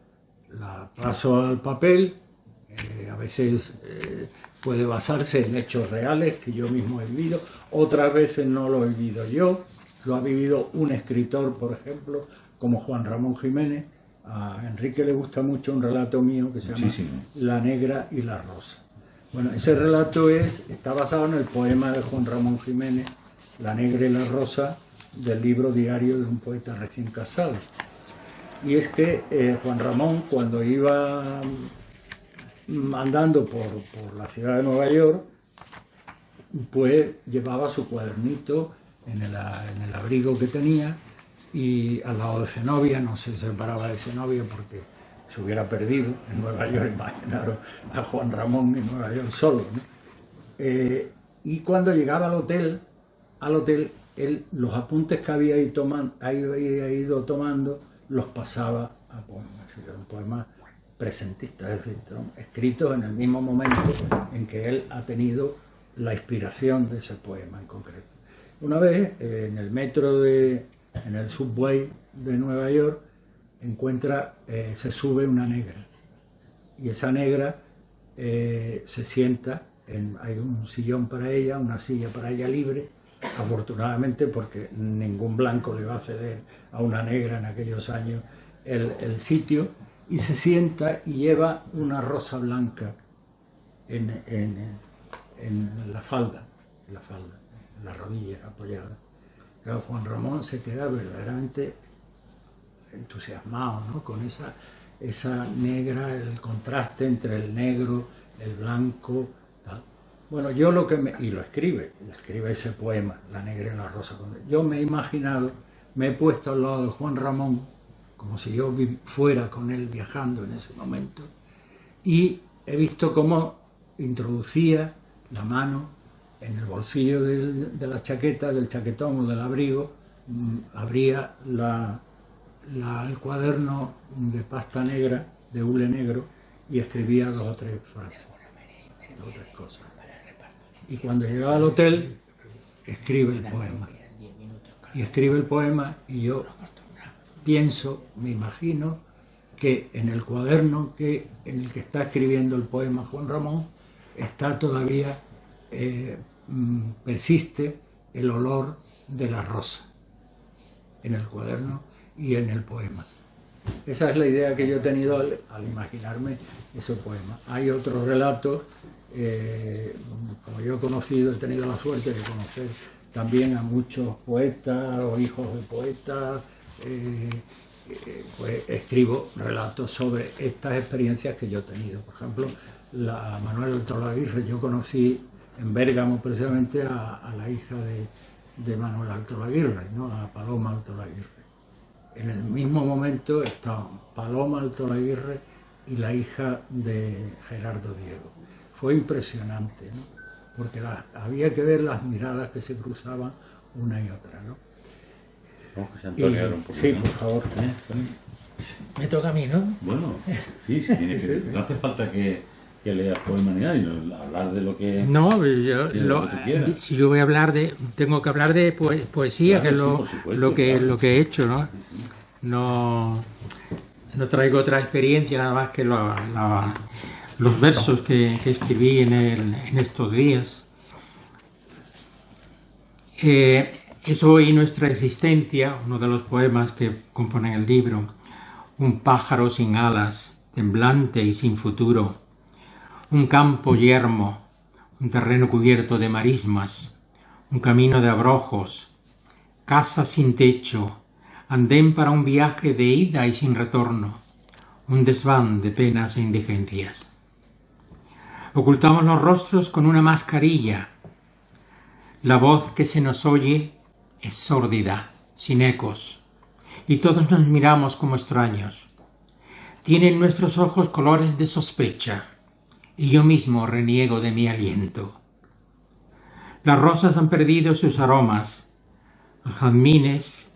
la paso al papel, a veces puede basarse en hechos reales que yo mismo he vivido, otras veces no lo he vivido yo, lo ha vivido un escritor, por ejemplo, como Juan Ramón Jiménez. A Enrique le gusta mucho un relato mío que se llama La negra y la rosa. Bueno, ese relato está basado en el poema de Juan Ramón Jiménez, La negra y la rosa, del libro Diario de un poeta recién casado. Y es que Juan Ramón, cuando iba andando por la ciudad de Nueva York, pues llevaba su cuadernito en el abrigo que tenía, y al lado de Zenobia, no se separaba de Zenobia porque se hubiera perdido en Nueva York. Imaginaros a Juan Ramón en Nueva York solo, ¿no? Y cuando llegaba al hotel, él los apuntes que había ido tomando los pasaba a poemas. Eran poemas presentistas, es decir, escritos en el mismo momento en que él ha tenido la inspiración de ese poema en concreto. Una vez en el metro en el subway de Nueva York, se sube una negra, y esa negra se sienta, hay un sillón para ella, una silla para ella libre, afortunadamente, porque ningún blanco le va a ceder a una negra en aquellos años el sitio, y se sienta y lleva una rosa blanca en la falda, en la rodilla apoyada. Claro, Juan Ramón se queda verdaderamente entusiasmado, ¿no? Con esa negra, el contraste entre el negro, el blanco, tal. Bueno, yo y lo escribe ese poema, La negra y la rosa. Yo me he imaginado, me he puesto al lado de Juan Ramón, como si yo fuera con él viajando en ese momento, y he visto cómo introducía la mano en el bolsillo de la chaqueta, del chaquetón o del abrigo, abría el cuaderno de pasta negra, de hule negro, y escribía 2 o 3 frases, 2 o 3 cosas. Y cuando llegaba al hotel, escribe el poema. Y escribe el poema y yo pienso, me imagino, que en el cuaderno en el que está escribiendo el poema Juan Ramón está todavía, persiste el olor de la rosa en el cuaderno y en el poema. Esa es la idea que yo he tenido al imaginarme ese poema. Hay otros relatos, como yo he tenido la suerte de conocer también a muchos poetas o hijos de poetas, pues escribo relatos sobre estas experiencias que yo he tenido. Por ejemplo, a Manuel Altolaguirre, yo conocí en Bérgamo precisamente a la hija de Manuel Altolaguirre, ¿no? A Paloma Altolaguirre. En el mismo momento estaban Paloma Altolaguirre y la hija de Gerardo Diego. Fue impresionante, ¿no? Porque había que ver las miradas que se cruzaban una y otra, ¿no? Vamos a Antonio un poco. Sí, por favor. Me toca a mí, ¿no? Bueno, sí, tiene que, no hace falta que leas poemas ni nada, y hablar de lo que... No, si yo voy a hablar tengo que hablar de poesía, Claro, que es sí, por supuesto, claro. lo que he hecho, ¿no? No traigo otra experiencia nada más que los versos que escribí en estos días. Es hoy nuestra existencia, uno de los poemas que componen el libro, un pájaro sin alas, temblante y sin futuro, un campo yermo, un terreno cubierto de marismas, un camino de abrojos, casa sin techo, andén para un viaje de ida y sin retorno, un desván de penas e indigencias. Ocultamos los rostros con una mascarilla. La voz que se nos oye es sórdida, sin ecos, y todos nos miramos como extraños. Tienen nuestros ojos colores de sospecha, y yo mismo reniego de mi aliento. Las rosas han perdido sus aromas, los jazmines,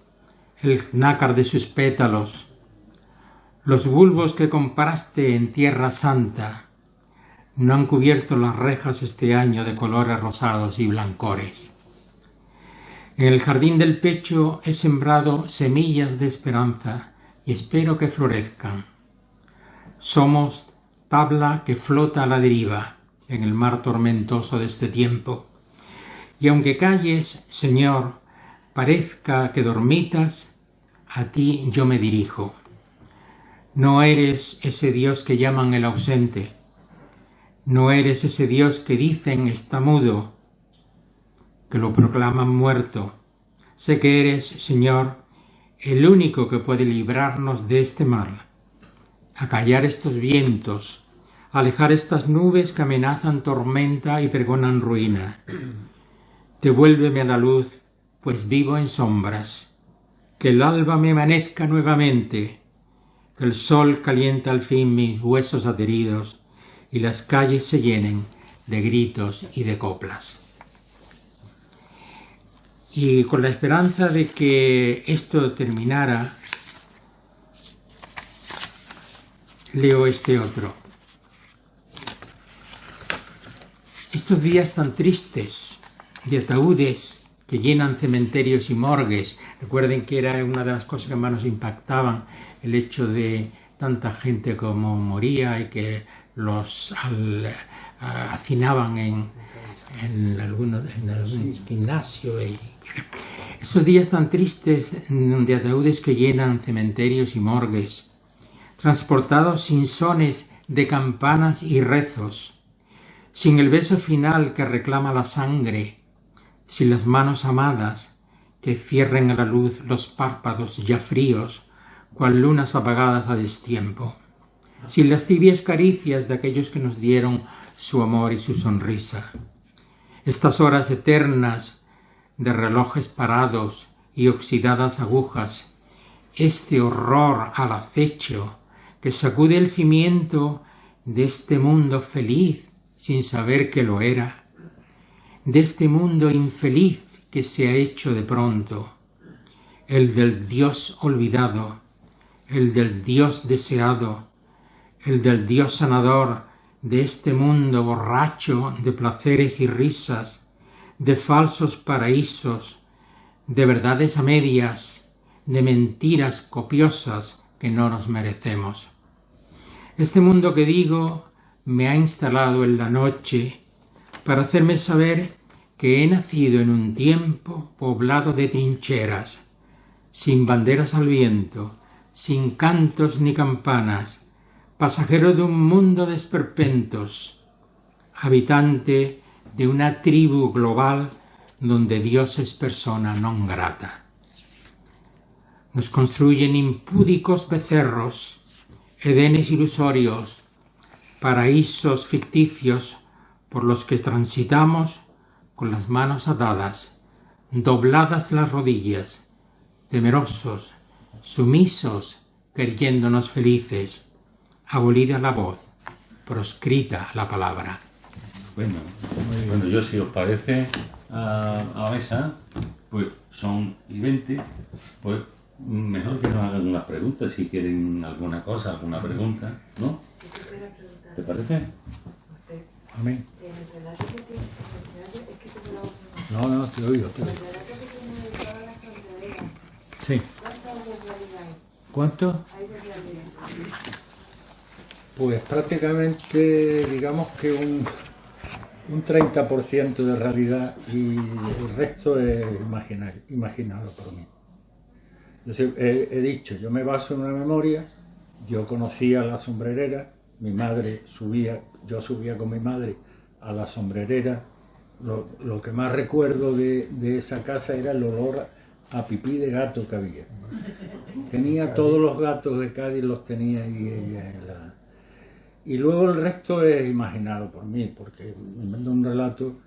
el nácar de sus pétalos, los bulbos que compraste en Tierra Santa no han cubierto las rejas este año de colores rosados y blancores. En el jardín del pecho he sembrado semillas de esperanza y espero que florezcan. Somos tabla que flota a la deriva en el mar tormentoso de este tiempo. Y aunque calles, Señor, parezca que dormitas, a ti yo me dirijo. No eres ese Dios que llaman el ausente. No eres ese Dios que dicen está mudo, que lo proclaman muerto. Sé que eres, Señor, el único que puede librarnos de este mal, acallar estos vientos, alejar estas nubes que amenazan tormenta y pregonan ruina. Devuélveme a la luz, pues vivo en sombras. Que el alba me amanezca nuevamente, que el sol calienta al fin mis huesos adheridos y las calles se llenen de gritos y de coplas. Y con la esperanza de que esto terminara, leo este otro. Estos días tan tristes de ataúdes que llenan cementerios y morgues. Recuerden que era una de las cosas que más nos impactaban, el hecho de tanta gente como moría y que los hacinaban en algún gimnasio. Esos días tan tristes de ataúdes que llenan cementerios y morgues, transportados sin sones de campanas y rezos, sin el beso final que reclama la sangre, sin las manos amadas que cierren a la luz los párpados ya fríos, cual lunas apagadas a destiempo, sin las tibias caricias de aquellos que nos dieron su amor y su sonrisa. Estas horas eternas de relojes parados y oxidadas agujas, este horror al acecho que sacude el cimiento de este mundo feliz sin saber que lo era, de este mundo infeliz que se ha hecho de pronto, el del Dios olvidado, el del Dios deseado, el del Dios sanador de este mundo borracho de placeres y risas, de falsos paraísos, de verdades a medias, de mentiras copiosas que no nos merecemos. Este mundo que digo me ha instalado en la noche para hacerme saber que he nacido en un tiempo poblado de trincheras, sin banderas al viento, sin cantos ni campanas, pasajero de un mundo de esperpentos, habitante de una tribu global donde Dios es persona non grata. Nos construyen impúdicos becerros, edenes ilusorios, paraísos ficticios por los que transitamos con las manos atadas, dobladas las rodillas, temerosos, sumisos, creyéndonos felices, abolida la voz, proscrita la palabra. Bueno, yo si os parece a la mesa, pues son y 20, pues mejor que nos hagan unas preguntas, si quieren alguna cosa, alguna pregunta, ¿no? ¿Te parece? Amén. En el relato que tiene, es que te lo No, te oigo. el relato que tiene de toda la sombrerera, Sí. ¿cuántas de realidad hay? ¿Cuánto? Hay de realidad. Pues prácticamente, digamos que un 30% de realidad y el resto es imaginado por mí. Yo he dicho, yo me baso en una memoria, yo conocía la sombrerera, mi madre yo subía con mi madre a la sombrerera. Lo que más recuerdo de esa casa era el olor a pipí de gato que había. Tenía todos los gatos de Cádiz, los tenía ahí ella en la... Y luego el resto es imaginado por mí, porque me invento un relato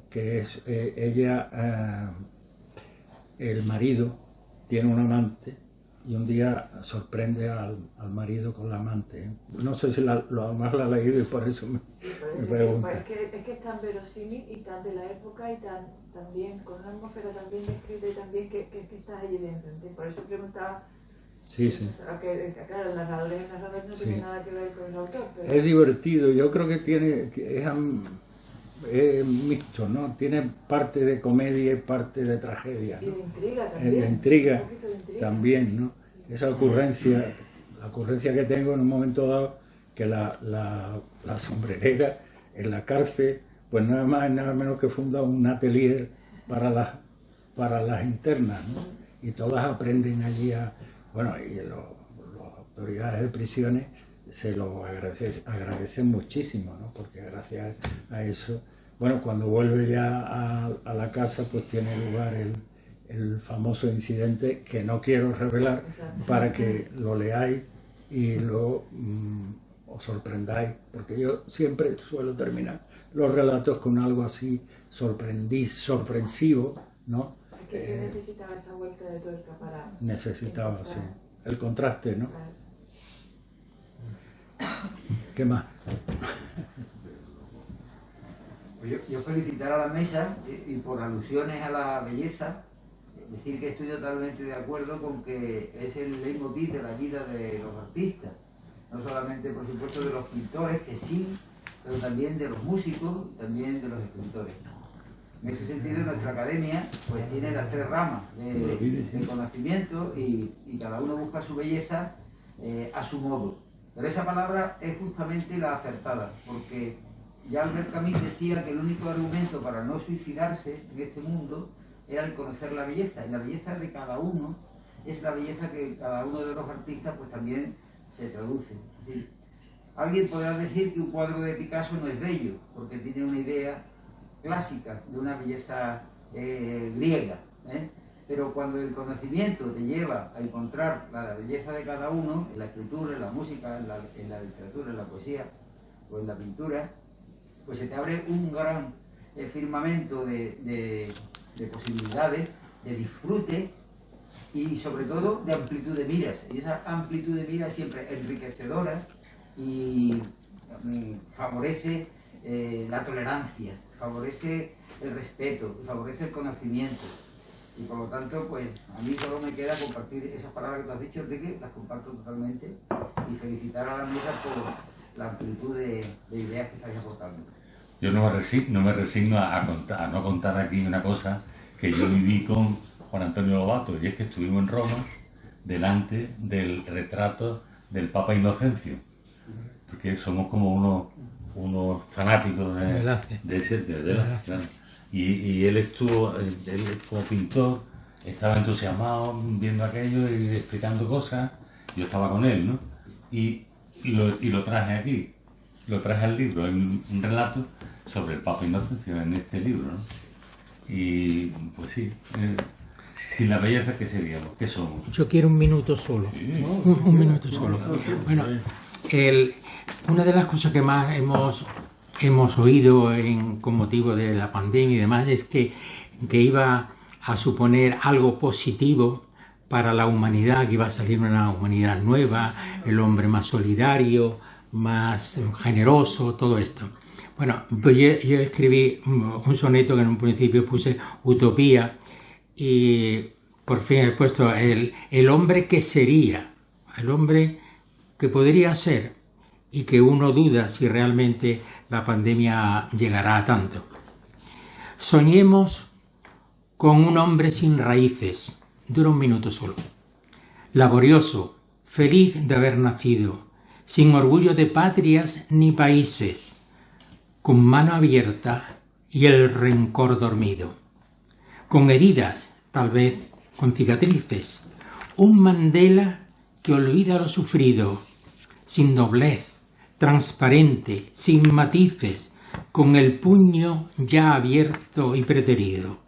que es ella, el marido tiene un amante y un día sorprende al marido con la amante. No sé si lo más la ha leído y por eso me pregunta. Es que es tan verosímil y tan de la época y tan bien, con una atmósfera tan bien descrita y tan bien que estás allí dentro. ¿Entiendes? Por eso preguntaba. Sí. Que, claro, el narrador no Sí. tiene nada que ver con el autor. Pero... Es divertido, yo creo que es mixto, ¿no? Tiene parte de comedia y parte de tragedia, ¿no? Y de intriga también. La intriga Un poquito de intriga. también, ¿no? Esa ocurrencia que tengo en un momento dado, que la sombrerera en la cárcel, pues nada más y nada menos que funda un atelier para las internas, ¿no? Y todas aprenden allí bueno, y las autoridades de prisiones se lo agradecen muchísimo, ¿no? Porque gracias a eso, bueno, cuando vuelve ya a la casa, pues tiene lugar el famoso incidente que no quiero revelar. Exacto. Para que lo leáis y lo os sorprendáis, porque yo siempre suelo terminar los relatos con algo así sorpresivo, ¿no? Que se necesitaba esa vuelta de tuerca para... Necesitaba, sí. El contraste, ¿no? ¿Qué más? Yo felicitar a la mesa y por alusiones a la belleza, decir que estoy totalmente de acuerdo con que es el leitmotiv de la vida de los artistas, no solamente por supuesto de los pintores, que sí, pero también de los músicos, también de los escritores. En ese sentido, nuestra academia pues tiene las tres ramas del conocimiento y cada uno busca su belleza a su modo. Pero esa palabra es justamente la acertada, porque ya Albert Camus decía que el único argumento para no suicidarse en este mundo era el conocer la belleza, y la belleza de cada uno es la belleza que cada uno de los artistas pues también se traduce. Es decir, alguien podrá decir que un cuadro de Picasso no es bello, porque tiene una idea clásica de una belleza griega, pero cuando el conocimiento te lleva a encontrar la belleza de cada uno, en la escritura, en la música, en la literatura, en la poesía o en la pintura, pues se te abre un gran firmamento de posibilidades, de disfrute y sobre todo de amplitud de miras. Y esa amplitud de miras siempre enriquecedora y favorece la tolerancia, favorece el respeto, favorece el conocimiento. Y por lo tanto, pues a mí solo me queda compartir esas palabras que tú has dicho, Enrique, las comparto totalmente, y felicitar a la mesa la amplitud de ideas que estáis aportando. Yo no me resigno a no contar aquí una cosa que yo viví con Juan Antonio Lobato, y es que estuvimos en Roma delante del retrato del Papa Inocencio, porque somos como unos fanáticos de ese, claro. Y él estuvo, él como pintor, estaba entusiasmado viendo aquello y explicando cosas, yo estaba con él, ¿no? Y lo traje aquí, lo traje al libro, en un relato sobre el Papa Inocencio en este libro, ¿no? Y pues sí, sin la belleza, ¿qué seríamos? ¿Qué somos? Yo quiero un minuto solo. Sí. Un minuto solo. Bueno, una de las cosas que más hemos oído con motivo de la pandemia y demás es que iba a suponer algo positivo para la humanidad, que iba a salir una humanidad nueva, el hombre más solidario, más generoso, todo esto. Bueno, pues yo escribí un soneto que en un principio puse utopía, y por fin he puesto el hombre que sería, el hombre que podría ser, y que uno duda si realmente la pandemia llegará a tanto. Soñemos con un hombre sin raíces, dura un minuto solo, laborioso, feliz de haber nacido, sin orgullo de patrias ni países, con mano abierta y el rencor dormido, con heridas, tal vez con cicatrices, un Mandela que olvida lo sufrido, sin doblez, transparente, sin matices, con el puño ya abierto y preterido,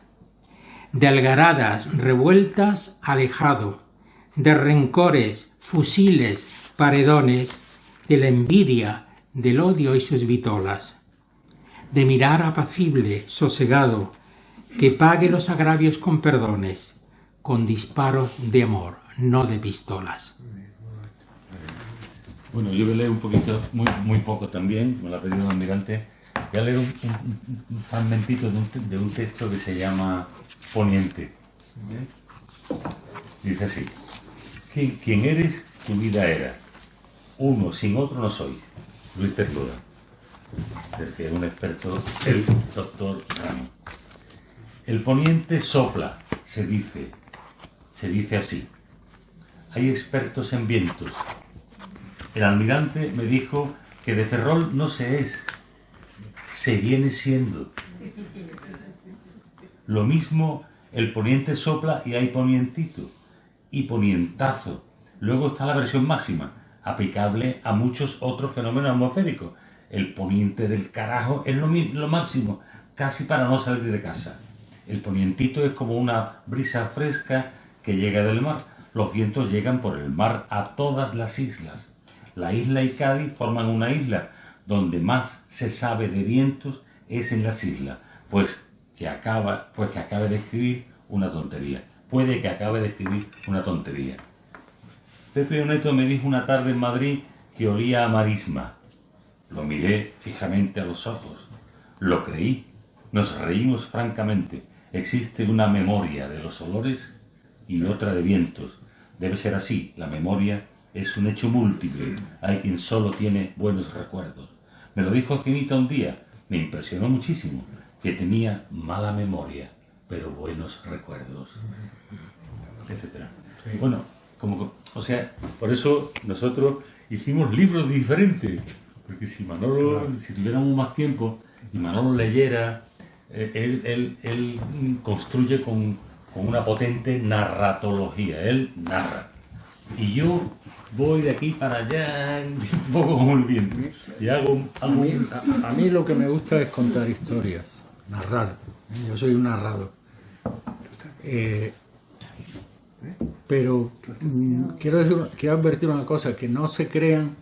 de algaradas revueltas alejado, de rencores, fusiles, paredones, de la envidia, del odio y sus vitolas, de mirar apacible, sosegado, que pague los agravios con perdones, con disparos de amor, no de pistolas. Bueno, yo voy a leer un poquito, muy poco también, me lo ha pedido el almirante. Voy a leer un fragmentito de un texto que se llama Poniente. Dice así: quien eres, tu vida era. Uno sin otro no sois. Luis Cernuda, del que es un experto, el doctor Ramos. El poniente sopla, se dice así. Hay expertos en vientos. El almirante me dijo que de Ferrol no se es, se viene siendo. Lo mismo, el poniente sopla y hay ponientito y ponientazo. Luego está la versión máxima, aplicable a muchos otros fenómenos atmosféricos. El poniente del carajo es lo máximo, casi para no salir de casa. El ponientito es como una brisa fresca que llega del mar. Los vientos llegan por el mar a todas las islas. La isla y Cádiz forman una isla. Donde más se sabe de vientos es en las islas. Pues que acabe de escribir una tontería. Puede que acabe de escribir una tontería. Pepe Oneto me dijo una tarde en Madrid que olía a marisma. Lo miré fijamente a los ojos. Lo creí. Nos reímos francamente. Existe una memoria de los olores y otra de vientos. Debe ser así. La memoria es un hecho múltiple. Hay quien solo tiene buenos recuerdos. Me lo dijo Finita un día. Me impresionó muchísimo. Que tenía mala memoria, pero buenos recuerdos, etcétera. Bueno, o sea, por eso nosotros hicimos libros diferentes, porque si tuviéramos más tiempo y Manolo leyera, él construye con una potente narratología, él narra. Y yo voy de aquí para allá, un poco como el viento. Y A mí lo que me gusta es contar historias. Narrar, yo soy un narrador, pero quiero advertir una cosa, que no se crean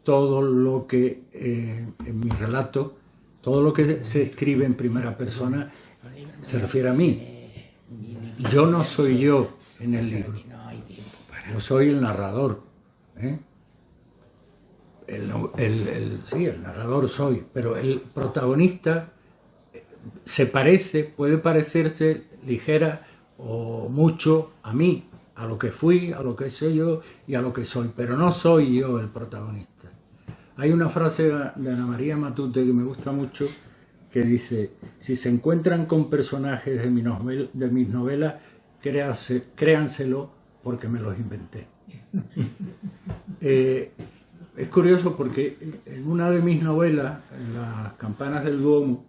todo lo que en mi relato, todo lo que se escribe en primera persona se refiere a mí. Yo no soy yo en el libro, yo soy el narrador, sí, el narrador soy, pero el protagonista puede parecerse ligera o mucho a mí, a lo que fui, a lo que soy yo y a lo que soy, pero no soy yo el protagonista. Hay una frase de Ana María Matute que me gusta mucho, que dice: si se encuentran con personajes de mis novelas, créanselo porque me los inventé. Es curioso porque en una de mis novelas, en Las campanas del Duomo,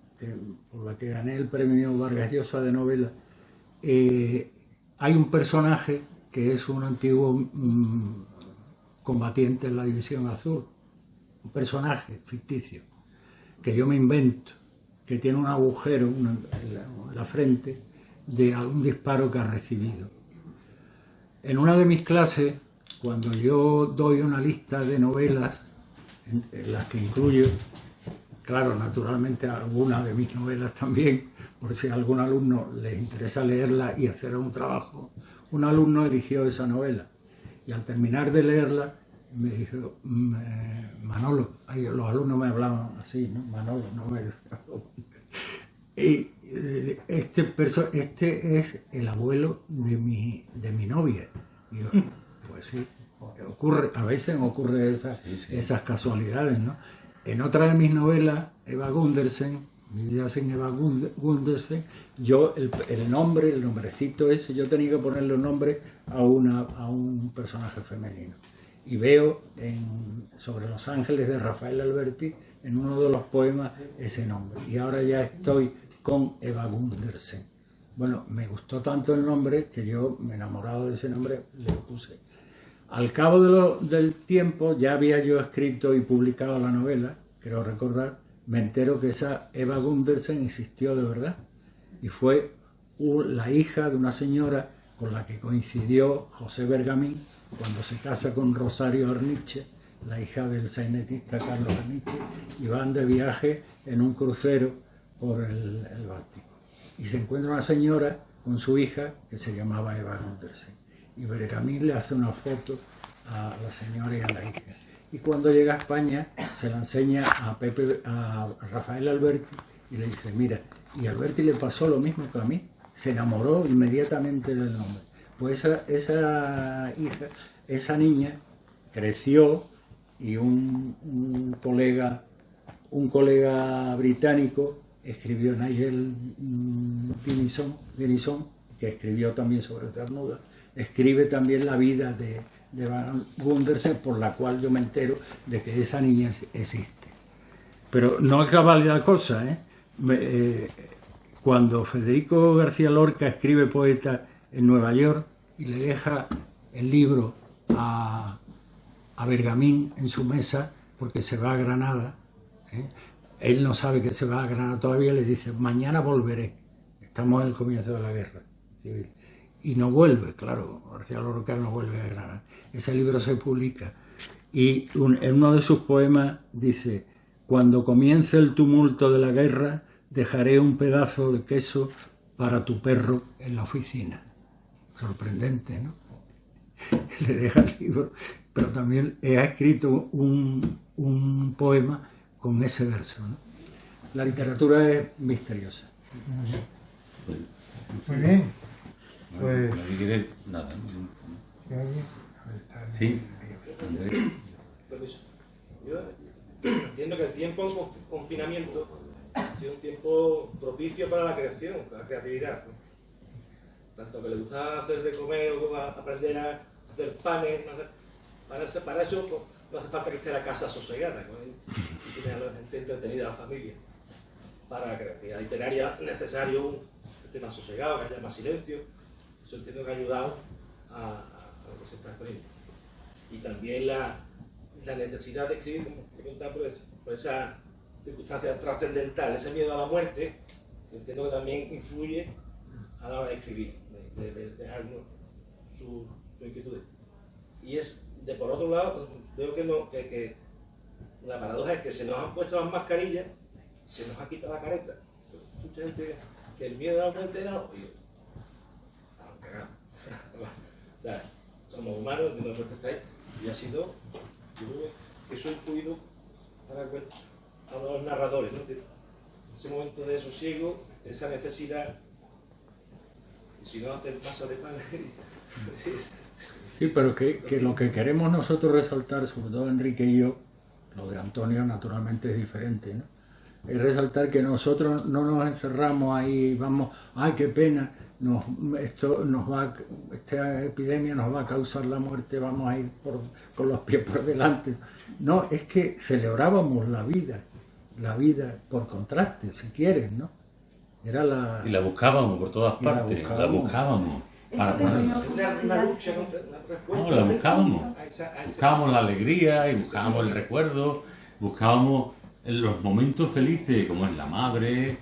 por la que gané el premio Vargas Llosa de novela, hay un personaje que es un antiguo combatiente en la División Azul, un personaje ficticio que yo me invento, que tiene un agujero en la frente de algún disparo que ha recibido. En una de mis clases, cuando yo doy una lista de novelas, en las que incluyo, claro, naturalmente algunas de mis novelas también, por si a algún alumno les interesa leerla y hacer un trabajo, un alumno eligió esa novela y al terminar de leerla me dijo: Manolo, los alumnos me hablaban así, ¿no? Manolo, no me decían. Y este es el abuelo de mi novia. Y yo, pues sí, a veces me ocurren esas casualidades, ¿no? En otra de mis novelas, Eva Gundersen, Mi vida sin Eva Gundersen, yo el nombrecito ese, yo tenía que ponerle un nombre a un personaje femenino. Y veo sobre Los Ángeles de Rafael Alberti, en uno de los poemas, ese nombre. Y ahora ya estoy con Eva Gundersen. Bueno, me gustó tanto el nombre que yo, me enamorado de ese nombre, le puse. Al cabo del tiempo, ya había yo escrito y publicado la novela, creo recordar, me entero que esa Eva Gundersen existió de verdad. Y fue la hija de una señora con la que coincidió José Bergamín cuando se casa con Rosario Arniche, la hija del sainetista Carlos Arniche, y van de viaje en un crucero por el Báltico. Y se encuentra una señora con su hija que se llamaba Eva Gundersen. Y Bergamín le hace una foto a la señora y a la hija. Y cuando llega a España se la enseña a Rafael Alberti y le dice: mira, y a Alberti le pasó lo mismo que a mí, se enamoró inmediatamente del nombre. Pues esa hija, esa niña creció y un colega británico escribió, Nigel Denison, que escribió también sobre Cernuda, escribe también la vida de Van Gundersen, por la cual yo me entero de que esa niña existe. Pero no acaba la cosa, ¿eh? Cuando Federico García Lorca escribe poeta en Nueva York y le deja el libro a Bergamín en su mesa porque se va a Granada, él no sabe que se va a Granada todavía, le dice: mañana volveré. Estamos en el comienzo de la guerra civil. Y no vuelve, claro, García Lorca no vuelve a Granada. Ese libro se publica. Y en uno de sus poemas dice: cuando comience el tumulto de la guerra, dejaré un pedazo de queso para tu perro en la oficina. Sorprendente, ¿no? Le deja el libro, pero también ha escrito un poema con ese verso, ¿no? La literatura es misteriosa. Muy bien. Pues... Nada. Sí, Andrés. Permiso. Yo entiendo que el tiempo en confinamiento ha sido un tiempo propicio para la creación, para la creatividad, ¿no? Tanto que le gusta hacer de comer o aprender a hacer panes, ¿no? Para eso no hace falta que esté la casa sosegada, ¿no? Y tener a la gente entretenida, a la familia. Para la creatividad literaria es necesario un tema sosegado, que haya más silencio. Eso entiendo que ha ayudado a lo que se está exponiendo. Y también la necesidad de escribir, como preguntaba, por esa circunstancia trascendental, ese miedo a la muerte, entiendo que también influye a la hora de escribir, de dejar sus inquietudes. Y por otro lado, veo que la paradoja es que se nos han puesto las mascarillas, se nos ha quitado la careta. Mucha gente que el miedo a la muerte era obvio. Estamos cagados. O sea, somos humanos, el miedo a la muerte está ahí. Y ha sido, yo creo que eso ha influido a los narradores, ¿no? Ese momento de sosiego, esa necesidad, y si no hacer masa de pan. Sí, pero que lo que queremos nosotros resaltar, sobre todo Enrique y yo, Lo de Antonio naturalmente es diferente, ¿no? Es resaltar que nosotros no nos encerramos ahí, vamos, ay, qué pena, esta epidemia nos va a causar la muerte, vamos a ir con los pies por delante. No, es que celebrábamos la vida por contraste, si quieres, ¿no? Era Y la buscábamos por todas partes, la buscábamos. Una lucha contra la respuesta. No, la buscábamos. Buscábamos la alegría y buscábamos el recuerdo, buscábamos los momentos felices, como es la madre.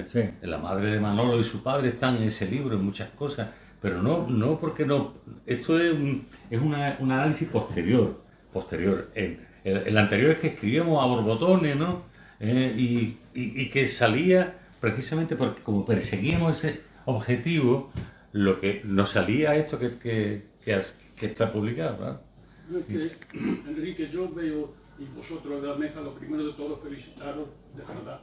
Sí. La madre de Manolo y su padre están en ese libro, en muchas cosas, pero no porque no. Esto es un análisis posterior. El anterior es que escribíamos a borbotones, ¿no? Y que salía precisamente porque como perseguíamos ese objetivo, lo que nos salía esto que está publicado, ¿verdad? No, es que, Enrique, yo veo, y vosotros de la mesa, lo primero de todo, felicitaros, de verdad.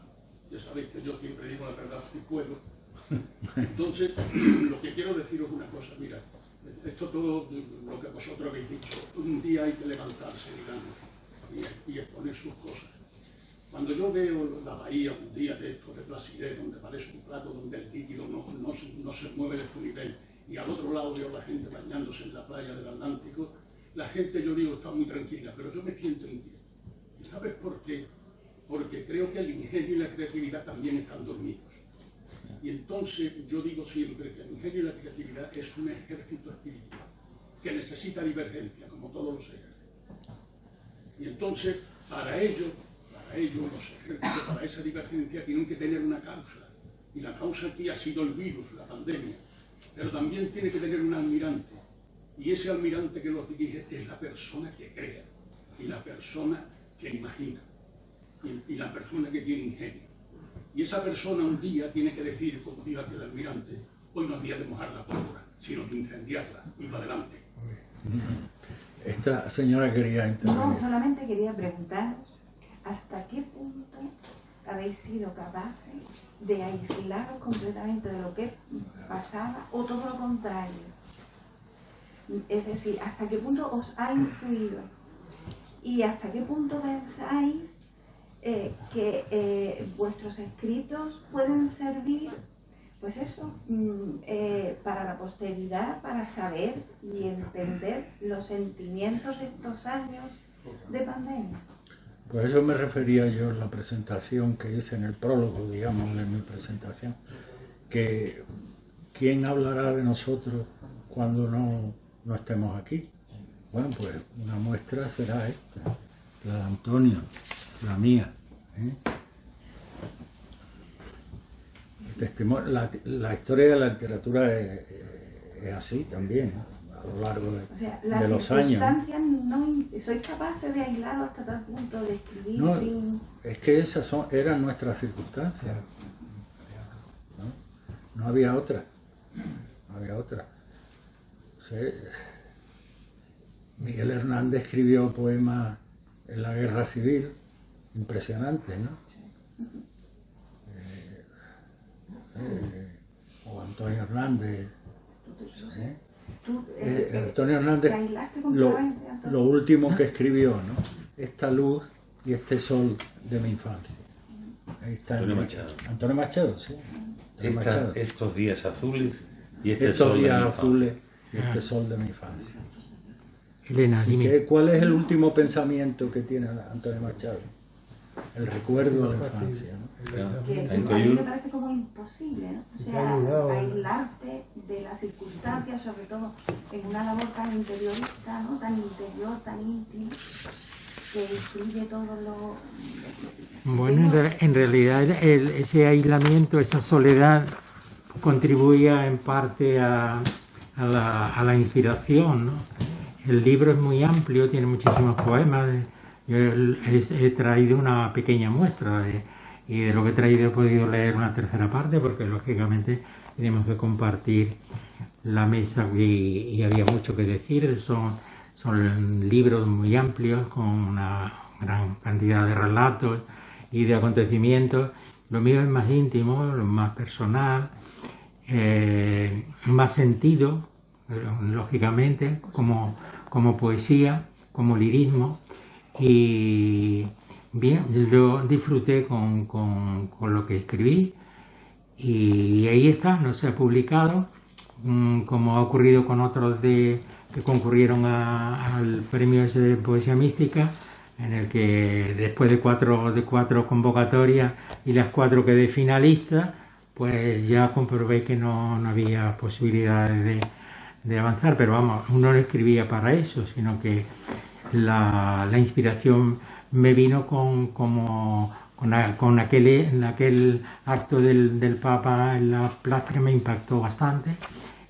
Ya sabéis que yo siempre digo la verdad si puedo. Entonces, lo que quiero deciros es una cosa, mira, esto todo lo que vosotros habéis dicho, un día hay que levantarse, digamos, y exponer sus cosas. Cuando yo veo la bahía un día de estos de Placidé, donde parece un plato donde el líquido no se mueve de su nivel, y al otro lado veo a la gente bañándose en la playa del Atlántico, la gente, yo digo, está muy tranquila, pero yo me siento en pie. ¿Y sabes por qué? Porque creo que el ingenio y la creatividad también están dormidos. Y entonces yo digo siempre que el ingenio y la creatividad es un ejército espiritual que necesita divergencia, como todos los ejércitos. Y entonces, para ello, los ejércitos, para esa divergencia, tienen que tener una causa. Y la causa aquí ha sido el virus, la pandemia. Pero también tiene que tener un almirante. Y ese almirante que lo dirige es la persona que crea y la persona que imagina y la persona que tiene ingenio. Y esa persona un día tiene que decir, como diga aquel almirante, hoy no es día de mojar la pólvora, sino de incendiarla y para adelante. Esta señora quería intervenir. No, solamente quería preguntaros hasta qué punto habéis sido capaces de aislaros completamente de lo que pasaba o todo lo contrario. Es decir, hasta qué punto os ha influido y hasta qué punto pensáis que vuestros escritos pueden servir, pues eso, para la posteridad, para saber y entender los sentimientos de estos años de pandemia. Pues eso me refería yo en la presentación que hice, en el prólogo, digamos, de mi presentación, que ¿quién hablará de nosotros cuando no estemos aquí? Bueno, pues una muestra será esta, la de Antonio, la mía. El testimonio, la historia de la literatura es así también, ¿no? A lo largo de los años. No, ¿sois capaces de aislaros hasta tal punto de escribir No, sin...? es que esas eran nuestras circunstancias. No había otra. No había otra. Sí. Miguel Hernández escribió poemas en la Guerra Civil, impresionantes, ¿no? O Antonio Hernández. Antonio Hernández, lo último que escribió, ¿no? Esta luz y este sol de mi infancia. Ahí está Antonio Machado. Antonio Machado, sí. Machado. Estos días azules y estos días azules y este sol de mi infancia. Elena, dime. ¿Cuál es el último pensamiento que tiene Antonio Machado? El recuerdo de la infancia, ¿no? Que a mí me parece como imposible, ¿no? O sea, aislarte de las circunstancias, sobre todo en una labor tan interiorista, ¿no? Tan interior, tan íntima, que incluye todo lo... Bueno, en realidad ese aislamiento, esa soledad, contribuía en parte a la inspiración, ¿no? El libro es muy amplio, tiene muchísimos poemas. Yo he traído una pequeña muestra y de lo que he traído he podido leer una tercera parte porque lógicamente tenemos que compartir la mesa y había mucho que decir. Son libros muy amplios con una gran cantidad de relatos y de acontecimientos. Lo mío es más íntimo, lo más personal, más sentido, lógicamente, como poesía, como lirismo. Y bien, yo disfruté con lo que escribí y ahí está, no se ha publicado, como ha ocurrido con otros que concurrieron al premio ese de poesía mística, en el que después de cuatro convocatorias y las 4 quedé finalista, pues ya comprobé que no había posibilidades de avanzar, pero vamos, uno no escribía para eso, sino que la inspiración me vino con aquel acto del Papa en la plaza, que me impactó bastante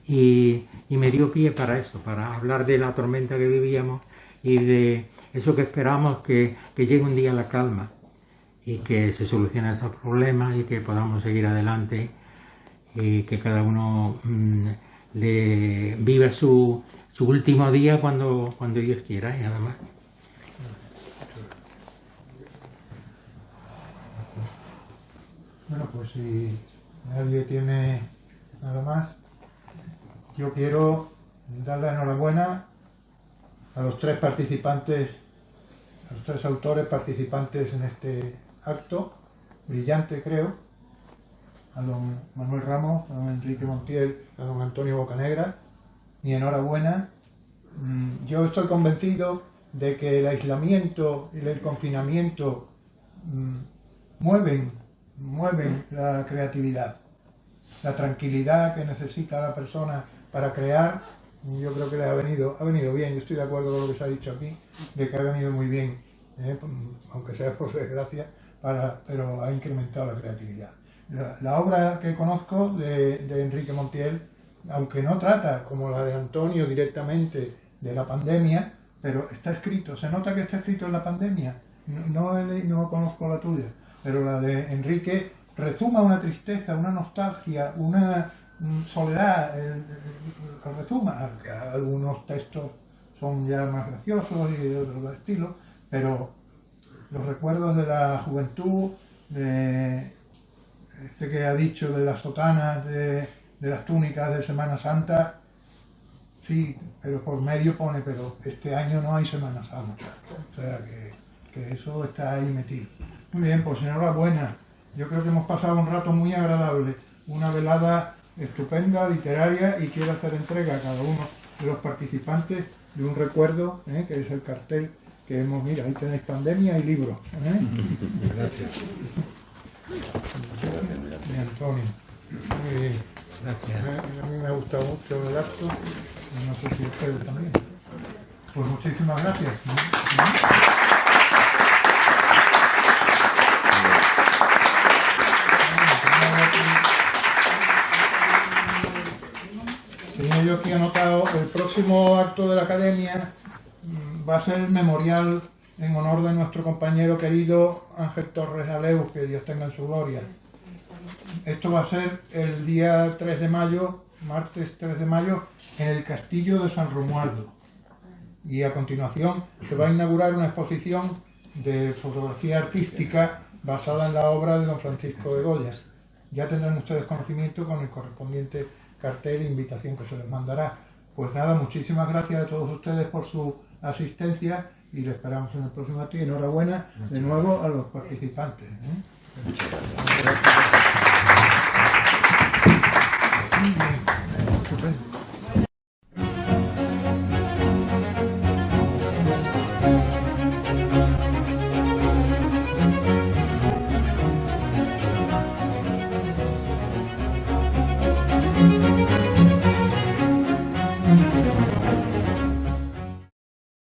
y me dio pie para eso, para hablar de la tormenta que vivíamos y de eso que esperamos que llegue un día la calma y que se solucionen estos problemas y que podamos seguir adelante y que cada uno viva su último día cuando Dios quiera y nada más. Bueno, pues si nadie tiene nada más, yo quiero dar la enhorabuena a los 3 participantes, a los 3 autores participantes en este acto, brillante creo, a don Manuel Ramos, a don Enrique Montiel, a don Antonio Bocanegra. Mi enhorabuena. Yo estoy convencido de que el aislamiento y el confinamiento mueven la creatividad, la tranquilidad que necesita la persona para crear. Yo creo que le ha venido bien. Yo estoy de acuerdo con lo que se ha dicho aquí, de que ha venido muy bien, aunque sea por desgracia, pero ha incrementado la creatividad. La obra que conozco de Enrique Montiel, aunque no trata, como la de Antonio, directamente de la pandemia, pero está escrito, se nota que está escrito en la pandemia. No conozco la tuya, pero la de Enrique rezuma una tristeza, una nostalgia, una soledad, rezuma. Algunos textos son ya más graciosos y de otro estilo, pero los recuerdos de la juventud, de este que ha dicho de las sotanas, de las túnicas de Semana Santa, sí, pero por medio pone, pero este año no hay Semana Santa, o sea que eso está ahí metido. Muy bien, pues enhorabuena. Yo creo que hemos pasado un rato muy agradable, una velada estupenda, literaria, y quiero hacer entrega a cada uno de los participantes de un recuerdo, que es el cartel que hemos, mira, ahí tenéis pandemia y libros. Gracias. Y Antonio. Muy bien. Gracias. A mí me ha gustado mucho el acto, y no sé si ustedes también. Pues muchísimas gracias. Tenía yo aquí anotado, el próximo acto de la Academia va a ser el memorial en honor de nuestro compañero querido Ángel Torres Aleu, que Dios tenga en su gloria. Esto va a ser el día 3 de mayo, martes 3 de mayo, en el Castillo de San Romualdo. Y a continuación se va a inaugurar una exposición de fotografía artística basada en la obra de don Francisco de Goya. Ya tendrán ustedes conocimiento con el correspondiente cartel e invitación que se les mandará. Pues nada, muchísimas gracias a todos ustedes por su asistencia y les esperamos en el próximo acto. Y enhorabuena de nuevo a los participantes. Muchas gracias. Muy bien.